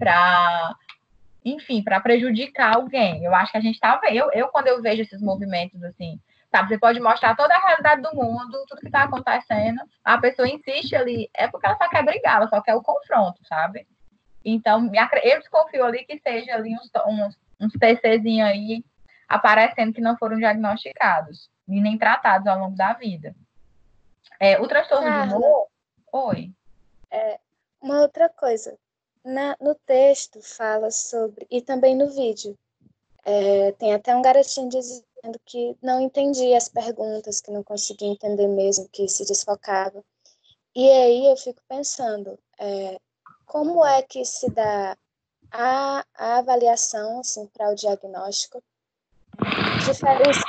Speaker 2: Enfim, para prejudicar alguém. Eu acho que a gente tá vendo. Quando eu vejo esses movimentos assim, sabe, você pode mostrar toda a realidade do mundo, tudo que está acontecendo, a pessoa insiste ali, é porque ela só quer brigar, ela só quer o confronto, sabe? Então, eu desconfio ali que seja ali uns TCzinhos aí aparecendo que não foram diagnosticados e nem tratados ao longo da vida. O transtorno de humor... Oi.
Speaker 5: Uma outra coisa. No texto fala sobre, e também no vídeo, tem até um garotinho dizendo que não entendia as perguntas, que não conseguia entender mesmo, que se desfocava. E aí eu fico pensando, como é que se dá a avaliação assim, para o diagnóstico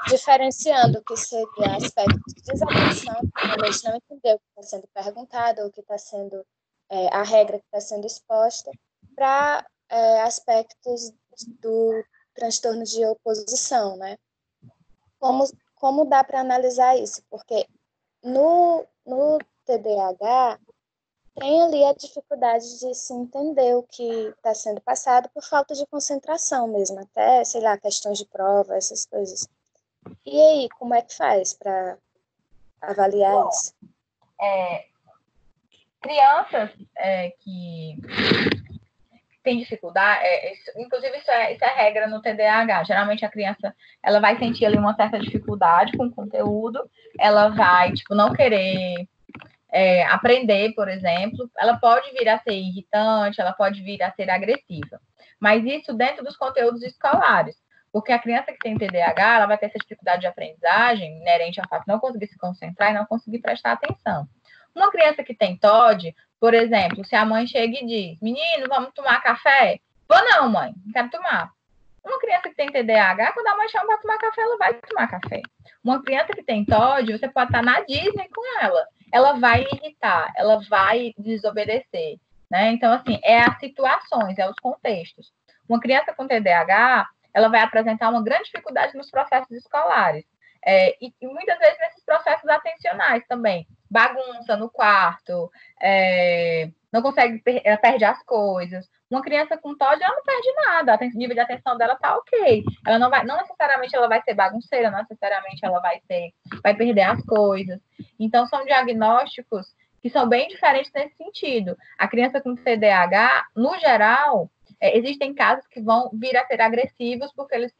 Speaker 5: diferenciando o que seria aspectos de desatenção, que realmente não entendeu o que está sendo perguntado, ou o que está sendo, a regra que está sendo exposta, para aspectos do transtorno de oposição, né? Como dá para analisar isso? Porque no TDAH, tem ali a dificuldade de se entender o que está sendo passado por falta de concentração mesmo, até, sei lá, questões de prova, essas coisas. E aí, como é que faz para avaliar isso?
Speaker 2: Crianças que têm dificuldade, inclusive isso é regra no TDAH, geralmente a criança ela vai sentir ali uma certa dificuldade com o conteúdo, ela vai, tipo, não querer aprender, por exemplo, ela pode vir a ser irritante, ela pode vir a ser agressiva. Mas isso dentro dos conteúdos escolares. Porque a criança que tem TDAH, ela vai ter essa dificuldade de aprendizagem inerente ao fato de não conseguir se concentrar e não conseguir prestar atenção. Uma criança que tem TOD, por exemplo, se a mãe chega e diz, menino, vamos tomar café? Vou não, mãe, não quero tomar. Uma criança que tem TDAH, quando a mãe chama para tomar café, ela vai tomar café. Uma criança que tem TOD, você pode estar na Disney com ela vai irritar, ela vai desobedecer, né? Então, assim, as situações, os contextos. Uma criança com TDAH, ela vai apresentar uma grande dificuldade nos processos escolares. E muitas vezes nesses processos atencionais também. Bagunça no quarto, não consegue, ela perde as coisas. Uma criança com TOD, ela não perde nada, o nível de atenção dela tá ok. Ela não necessariamente ela vai ser bagunceira, não necessariamente ela vai perder as coisas. Então, são diagnósticos que são bem diferentes nesse sentido. A criança com TDAH, no geral, existem casos que vão vir a ser agressivos porque eles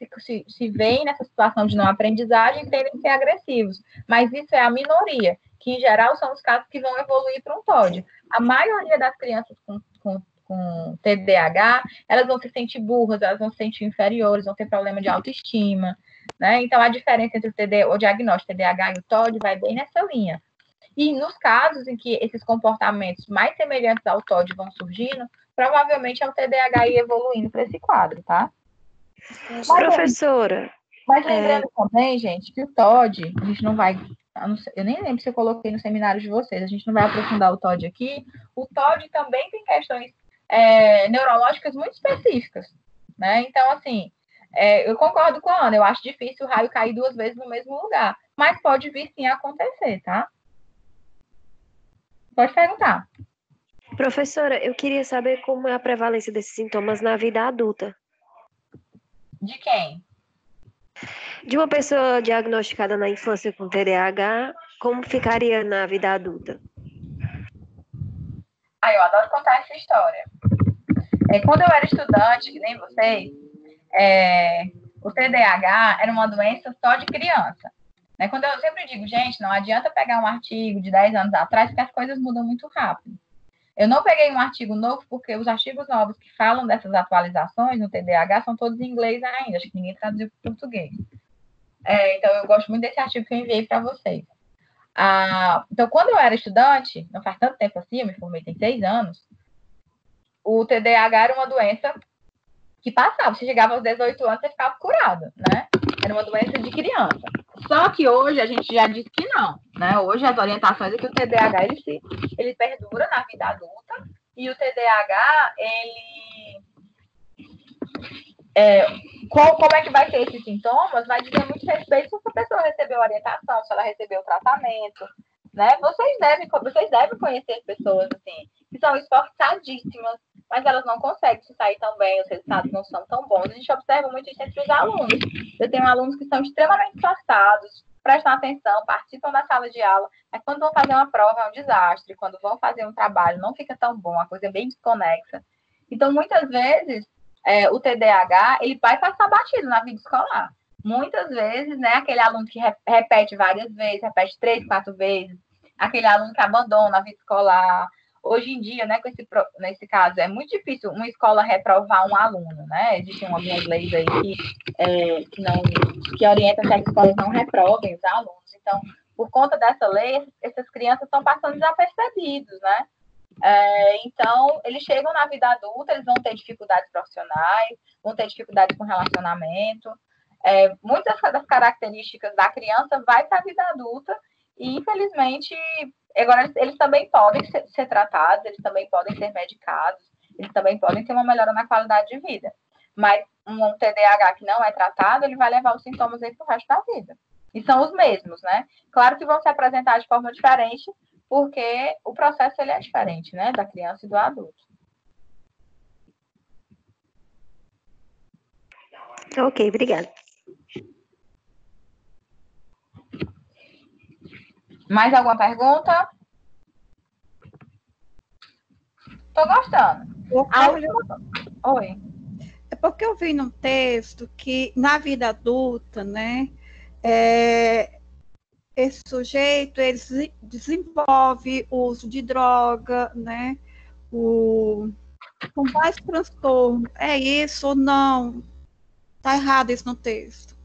Speaker 2: se veem nessa situação de não aprendizagem e tendem a ser agressivos. Mas isso é a minoria, que em geral são os casos que vão evoluir para um TOD. A maioria das crianças com TDAH, elas vão se sentir burras, elas vão se sentir inferiores, vão ter problema de autoestima, né? Então, a diferença entre o diagnóstico TDAH e o TOD vai bem nessa linha. E nos casos em que esses comportamentos mais semelhantes ao TOD vão surgindo, provavelmente é o TDAH evoluindo para esse quadro, tá?
Speaker 4: Professora.
Speaker 2: Mas lembrando também, gente, que o TOD, a gente não vai... Eu nem lembro se eu coloquei no seminário de vocês, a gente não vai aprofundar o TOD aqui. O TOD também tem questões neurológicas muito específicas, né? Então, assim, eu concordo com a Ana, eu acho difícil o raio cair 2 vezes no mesmo lugar, mas pode vir sim a acontecer, tá? Pode perguntar.
Speaker 4: Professora, eu queria saber como é a prevalência desses sintomas na vida adulta.
Speaker 2: De quem?
Speaker 4: De uma pessoa diagnosticada na infância com TDAH, como ficaria na vida adulta?
Speaker 2: Eu adoro contar essa história. Quando eu era estudante, que nem vocês, o TDAH era uma doença só de criança. Quando eu sempre digo, gente, não adianta pegar um artigo de 10 anos atrás, porque as coisas mudam muito rápido. Eu não peguei um artigo novo, porque os artigos novos que falam dessas atualizações no TDAH são todos em inglês ainda, acho que ninguém traduziu para o português. Então, eu gosto muito desse artigo que eu enviei para vocês. Então, quando eu era estudante, não faz tanto tempo assim, eu me formei tem 6 anos, o TDAH era uma doença que passava. Você chegava aos 18 anos, você ficava curado, né? Era uma doença de criança. Só que hoje a gente já diz que não, né? Hoje as orientações é que o TDAH, ele perdura na vida adulta e o TDAH, como é que vai ser esses sintomas? Vai dizer muito respeito se a pessoa recebeu orientação, se ela recebeu tratamento, né? Vocês devem conhecer pessoas, assim, que são esforçadíssimas, mas elas não conseguem se sair tão bem, os resultados não são tão bons. A gente observa muito isso entre os alunos. Eu tenho alunos que são extremamente esforçados, prestam atenção, participam da sala de aula, mas quando vão fazer uma prova é um desastre, quando vão fazer um trabalho não fica tão bom, a coisa é bem desconexa. Então, muitas vezes, o TDAH, ele vai passar batido na vida escolar. Muitas vezes, né, aquele aluno que repete várias vezes, repete 3, 4 vezes, aquele aluno que abandona a vida escolar. Hoje em dia, né, nesse caso, é muito difícil uma escola reprovar um aluno, né? Existem algumas leis aí que orientam que as escolas não reprovem os alunos. Então, por conta dessa lei, essas crianças estão passando desapercebidos, né? Então, eles chegam na vida adulta, eles vão ter dificuldades profissionais, vão ter dificuldades com relacionamento, Muitas das características da criança vai para a vida adulta e, infelizmente, agora eles também podem ser tratados, eles também podem ser medicados, eles também podem ter uma melhora na qualidade de vida. Mas um TDAH que não é tratado, ele vai levar os sintomas aí para o resto da vida. E são os mesmos, né? Claro que vão se apresentar de forma diferente, porque o processo ele é diferente, né? Da criança e do adulto.
Speaker 4: Ok, obrigada.
Speaker 2: Mais alguma pergunta? Tô gostando. Oi.
Speaker 3: É porque eu vi num texto que na vida adulta, né, esse sujeito ele desenvolve o uso de droga, né, com mais transtorno. É isso ou não? Tá errado isso no texto.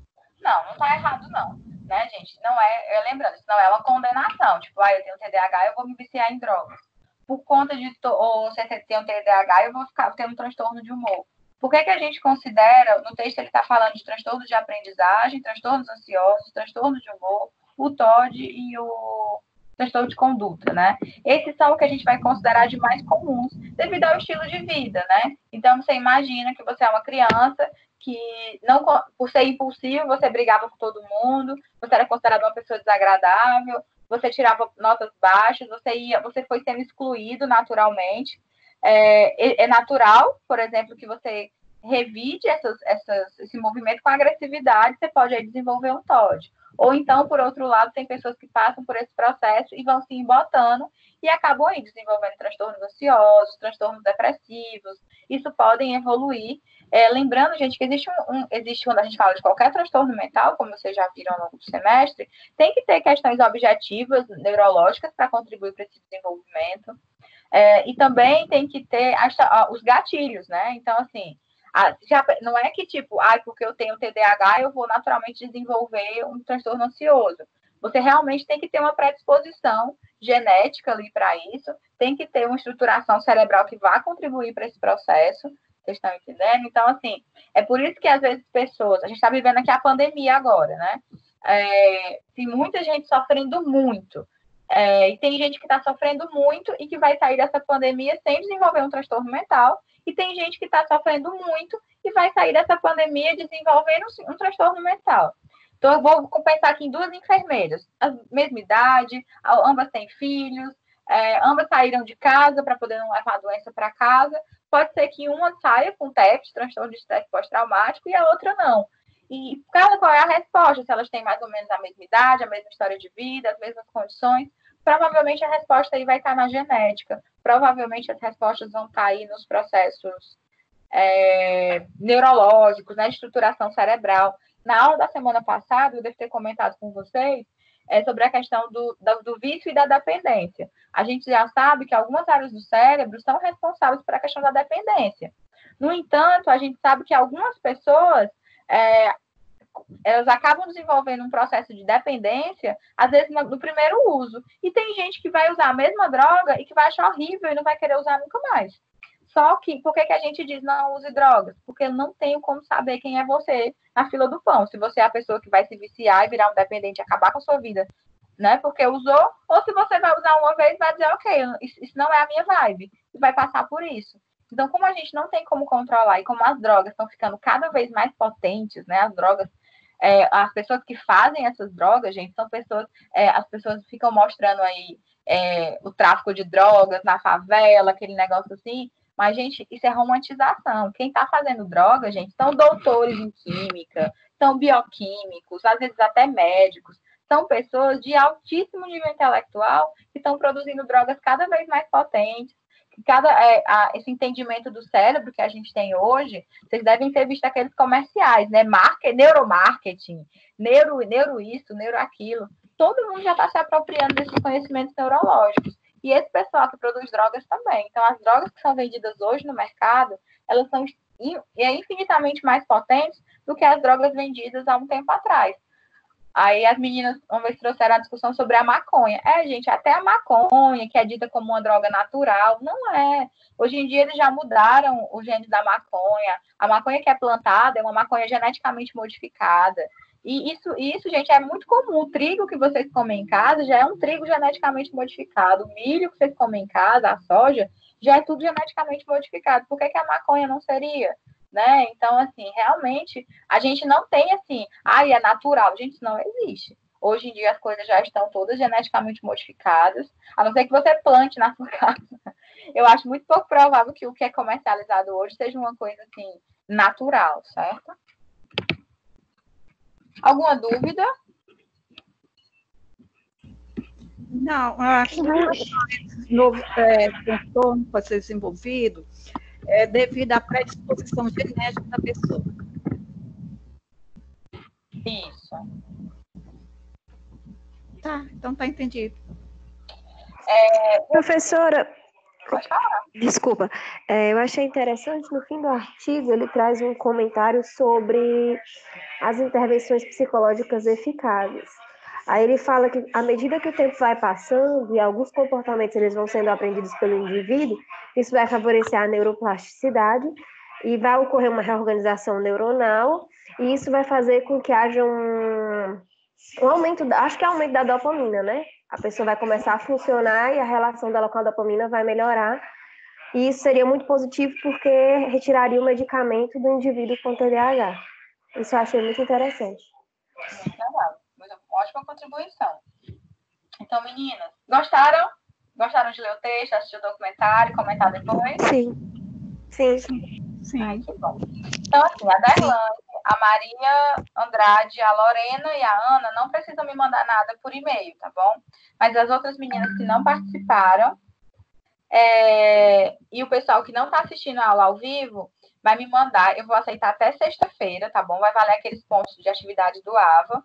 Speaker 2: Não tá errado, não. Né, gente? Não é, lembrando, isso não é uma condenação. Tipo, eu tenho TDAH, eu vou me viciar em drogas. Por conta de ou você tem um TDAH, eu vou ter um transtorno de humor. Por que a gente considera, no texto ele está falando de transtornos de aprendizagem, transtornos ansiosos, transtornos de humor, o TOD e o transtorno de conduta, né? Esses são o que a gente vai considerar de mais comuns devido ao estilo de vida, né? Então, você imagina que você é uma criança que, não, por ser impulsivo, você brigava com todo mundo, você era considerado uma pessoa desagradável, você tirava notas baixas, você foi sendo excluído naturalmente. É natural, por exemplo, que você revide esse movimento com agressividade, você pode aí desenvolver um TOD. Ou então, por outro lado, tem pessoas que passam por esse processo e vão se embotando e acabam aí desenvolvendo transtornos ansiosos, transtornos depressivos. Isso podem evoluir. Lembrando, gente, que existe, quando a gente fala de qualquer transtorno mental, como vocês já viram ao longo do semestre, tem que ter questões objetivas, neurológicas, para contribuir para esse desenvolvimento. E também tem que ter os gatilhos, né? Então, assim, não é que, tipo, porque eu tenho TDAH, eu vou naturalmente desenvolver um transtorno ansioso. Você realmente tem que ter uma predisposição genética ali para isso, tem que ter uma estruturação cerebral que vá contribuir para esse processo, vocês estão entendendo? Então, assim, é por isso que, às vezes, a gente está vivendo aqui a pandemia agora, né? Tem muita gente sofrendo muito. E tem gente que está sofrendo muito e que vai sair dessa pandemia sem desenvolver um transtorno mental, e tem gente que está sofrendo muito e vai sair dessa pandemia desenvolvendo um transtorno mental. Então, eu vou pensar aqui em duas enfermeiras, a mesma idade, ambas têm filhos, ambas saíram de casa para poder não levar a doença para casa. Pode ser que uma saia com TEPS, transtorno de estresse pós-traumático, e a outra não. E qual é a resposta? Se elas têm mais ou menos a mesma idade, a mesma história de vida, as mesmas condições, provavelmente a resposta aí vai estar na genética. Provavelmente as respostas vão estar aí nos processos neurológicos, na estruturação cerebral. Na aula da semana passada, eu devo ter comentado com vocês sobre a questão do vício e da dependência. A gente já sabe que algumas áreas do cérebro são responsáveis pela questão da dependência. No entanto, a gente sabe que algumas pessoas elas acabam desenvolvendo um processo de dependência, às vezes no primeiro uso. E tem gente que vai usar a mesma droga e que vai achar horrível e não vai querer usar nunca mais. Só que, por que a gente diz não use drogas? Porque eu não tenho como saber quem é você na fila do pão. Se você é a pessoa que vai se viciar e virar um dependente e acabar com a sua vida, né? Porque usou, ou se você vai usar uma vez e vai dizer, ok, isso não é a minha vibe, e vai passar por isso. Então, como a gente não tem como controlar e como as drogas estão ficando cada vez mais potentes, né? As drogas, as pessoas que fazem essas drogas, gente, são pessoas, as pessoas ficam mostrando aí o tráfico de drogas na favela, aquele negócio assim. Mas, gente, isso é romantização. Quem está fazendo droga, gente, são doutores em química, são bioquímicos, às vezes até médicos. São pessoas de altíssimo nível intelectual que estão produzindo drogas cada vez mais potentes. Esse entendimento do cérebro que a gente tem hoje, vocês devem ter visto aqueles comerciais, né? Neuromarketing, neuro isso, neuro aquilo. Todo mundo já está se apropriando desses conhecimentos neurológicos. E esse pessoal que produz drogas também. Então, as drogas que são vendidas hoje no mercado, elas são infinitamente mais potentes do que as drogas vendidas há um tempo atrás. Aí as meninas uma vez trouxeram a discussão sobre a maconha. Gente, até a maconha, que é dita como uma droga natural, não é. Hoje em dia eles já mudaram o gene da maconha. A maconha que é plantada é uma maconha geneticamente modificada. E isso, gente, é muito comum. O trigo que vocês comem em casa já é um trigo geneticamente modificado. O milho que vocês comem em casa, a soja, já é tudo geneticamente modificado. Por que a maconha não seria? Né? Então, assim, realmente, a gente não tem, assim, é natural. Gente, isso não existe. Hoje em dia, as coisas já estão todas geneticamente modificadas, a não ser que você plante na sua casa. Eu acho muito pouco provável que o que é comercializado hoje seja uma coisa, assim, natural, certo? Alguma dúvida?
Speaker 3: Não, eu acho que novo transtorno pode ser desenvolvido devido à predisposição genética da pessoa.
Speaker 2: Isso.
Speaker 3: Tá, então tá entendido.
Speaker 4: Professora,
Speaker 2: Pode falar.
Speaker 4: desculpa, eu achei interessante, no fim do artigo, ele traz um comentário sobre as intervenções psicológicas eficazes. Aí ele fala que, à medida que o tempo vai passando e alguns comportamentos eles vão sendo aprendidos pelo indivíduo, isso vai favorecer a neuroplasticidade e vai ocorrer uma reorganização neuronal, e isso vai fazer com que haja um aumento, acho que é aumento da dopamina, né? A pessoa vai começar a funcionar e a relação dela com a dopamina vai melhorar. E isso seria muito positivo porque retiraria o medicamento do indivíduo com TDAH. Isso eu achei muito interessante.
Speaker 2: Muito legal. Ótima contribuição. Então, meninas, gostaram? Gostaram de ler o texto, assistir o documentário, comentar depois?
Speaker 4: Sim.
Speaker 2: Ai, que bom. Então, assim, a Darlane, a Maria Andrade, a Lorena e a Ana não precisam me mandar nada por e-mail, tá bom? Mas as outras meninas que não participaram e o pessoal que não está assistindo a aula ao vivo vai me mandar. Eu vou aceitar até sexta-feira, tá bom? Vai valer aqueles pontos de atividade do AVA.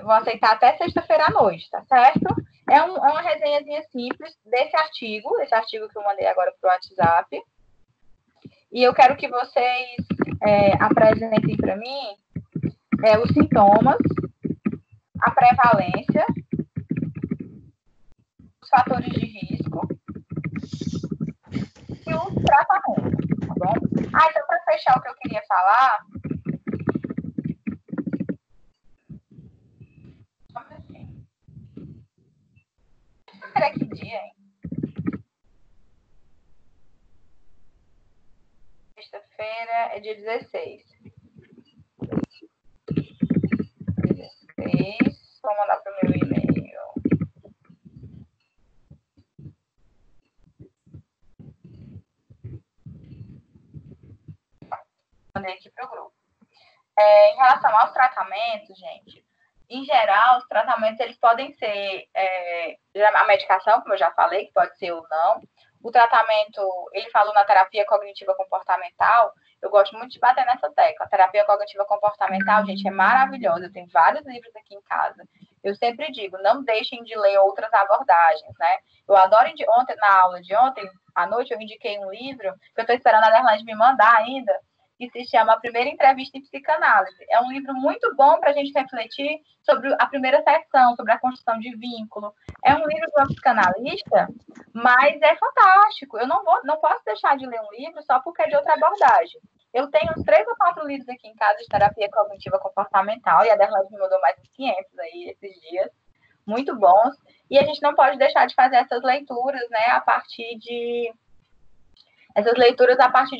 Speaker 2: Vou aceitar até sexta-feira à noite, tá certo? É uma resenhazinha simples desse artigo que eu mandei agora para o WhatsApp. E eu quero que vocês apresentem para mim os sintomas, a prevalência, os fatores de risco e o tratamento, tá bom? Então, para fechar o que eu queria falar, será que dia, hein? Sexta-feira é dia 16. 16. Vou mandar para o meu e-mail. Mandei aqui para o grupo. Em relação aos tratamentos, gente, em geral, os tratamentos eles podem ser a medicação, como eu já falei, que pode ser ou não. O tratamento, ele falou na terapia cognitiva comportamental, eu gosto muito de bater nessa tecla. A terapia cognitiva comportamental, gente, é maravilhosa. Eu tenho vários livros aqui em casa. Eu sempre digo, não deixem de ler outras abordagens, né? Eu adoro, ontem, na aula de ontem, à noite, eu indiquei um livro que eu estou esperando a Darlane me mandar ainda, que se chama A Primeira Entrevista em Psicanálise. É um livro muito bom para a gente refletir sobre a primeira sessão, sobre a construção de vínculo. É um livro de uma psicanalista, mas é fantástico. Eu não posso deixar de ler um livro só porque é de outra abordagem. Eu tenho uns 3 ou 4 livros aqui em casa de terapia cognitiva comportamental, e a Darlane me mandou mais de 500 aí esses dias, muito bons. E a gente não pode deixar de fazer essas leituras, né, a partir de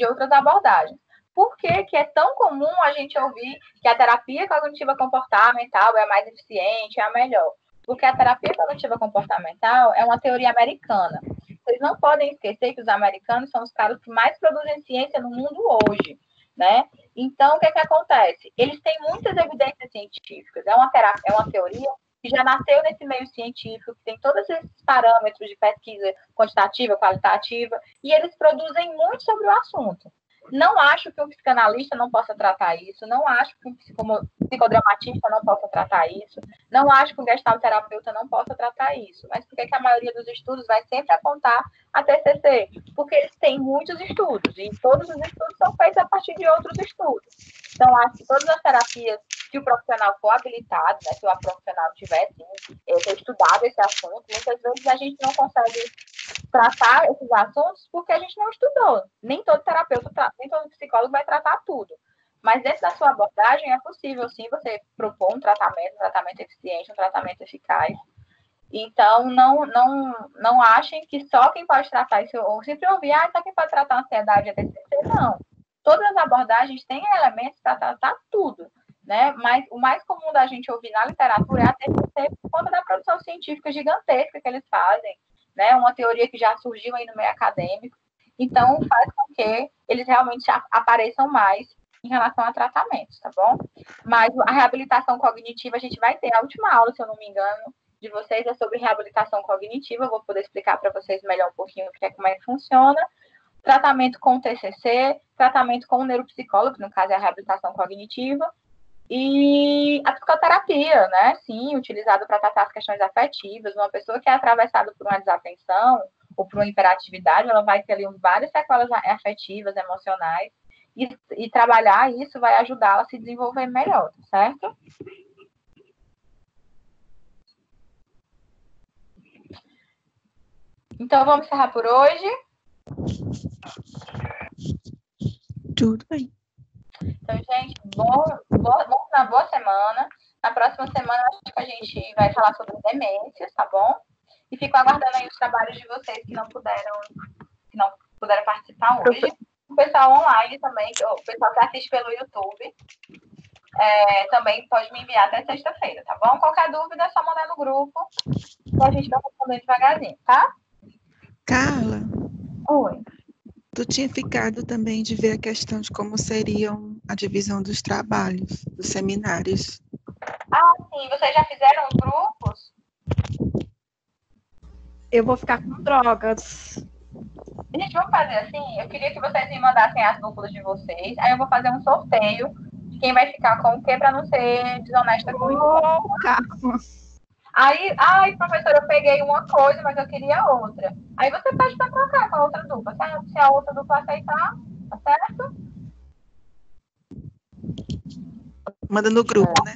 Speaker 2: outras abordagens. Por que é tão comum a gente ouvir que a terapia cognitiva comportamental é a mais eficiente, é a melhor? Porque a terapia cognitiva comportamental é uma teoria americana. Vocês não podem esquecer que os americanos são os caras que mais produzem ciência no mundo hoje, né? Então, o que acontece? Eles têm muitas evidências científicas. É uma teoria que já nasceu nesse meio científico, que tem todos esses parâmetros de pesquisa quantitativa, qualitativa, e eles produzem muito sobre o assunto. Não acho que um psicanalista não possa tratar isso, não acho que um psicodramatista não possa tratar isso, não acho que um gestalterapeuta não possa tratar isso. Mas por que a maioria dos estudos vai sempre apontar a TCC? Porque eles têm muitos estudos, e todos os estudos são feitos a partir de outros estudos. Então, acho que todas as terapias se o profissional for habilitado, né, se o profissional tiver, assim, ter estudado esse assunto, muitas vezes a gente não consegue tratar esses assuntos porque a gente não estudou. Nem todo terapeuta, nem todo psicólogo vai tratar tudo. Mas dentro da sua abordagem é possível, sim, você propor um tratamento eficiente, um tratamento eficaz. Então, não achem que só quem pode tratar isso, ou sempre ouvir, só quem pode tratar ansiedade é TCC, não. Todas as abordagens têm elementos para tratar tudo, né? Mas o mais comum da gente ouvir na literatura é a TCC por conta da produção científica gigantesca que eles fazem, né? Uma teoria que já surgiu aí no meio acadêmico. Então, faz com que eles realmente apareçam mais em relação a tratamentos, tá bom? Mas a reabilitação cognitiva, a gente vai ter a última aula, se eu não me engano, de vocês é sobre reabilitação cognitiva. Eu vou poder explicar para vocês melhor um pouquinho como é que funciona. Tratamento com TCC, tratamento com o neuropsicólogo, no caso é a reabilitação cognitiva, e a psicoterapia, né? Sim, utilizada para tratar as questões afetivas. Uma pessoa que é atravessada por uma desatenção ou por uma hiperatividade, ela vai ter ali várias sequelas afetivas, emocionais, e trabalhar isso vai ajudá-la a se desenvolver melhor, certo? Então, vamos encerrar por hoje.
Speaker 1: Tudo bem.
Speaker 2: Então, gente, uma boa semana. Na próxima semana, acho que a gente vai falar sobre demências, tá bom? E fico aguardando aí os trabalhos de vocês que não puderam participar hoje. O pessoal online também, o pessoal que assiste pelo YouTube, também pode me enviar até sexta-feira, tá bom? Qualquer dúvida é só mandar no grupo e a gente vai respondendo devagarzinho, tá?
Speaker 1: Carla,
Speaker 2: Oi.
Speaker 1: tu tinha ficado também de ver a questão de como seriam a divisão dos trabalhos, dos seminários.
Speaker 2: Ah, sim. Vocês já fizeram os grupos?
Speaker 3: Eu vou ficar com drogas.
Speaker 2: Gente, vamos fazer assim? Eu queria que vocês me mandassem as duplas de vocês. Aí eu vou fazer um sorteio de quem vai ficar com o quê para não ser desonesta com isso. Aí, professora, eu peguei uma coisa, mas eu queria outra. Aí você pede para trocar com a outra dupla. Se a outra dupla aceitar, tá certo?
Speaker 1: Manda no grupo, né?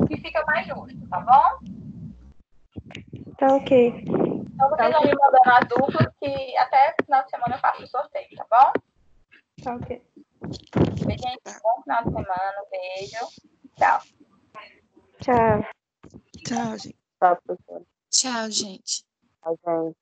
Speaker 2: Que fica mais justo, tá bom?
Speaker 4: Tá ok.
Speaker 2: Então vocês vão me mandando as duplas que até final de semana eu faço o sorteio, tá bom?
Speaker 4: Tá ok.
Speaker 2: Gente, bom final de semana, um beijo. Tchau.
Speaker 4: Tchau.
Speaker 1: Tchau, gente.
Speaker 6: Tá, professora.
Speaker 5: Tchau, gente.
Speaker 6: Tchau, gente.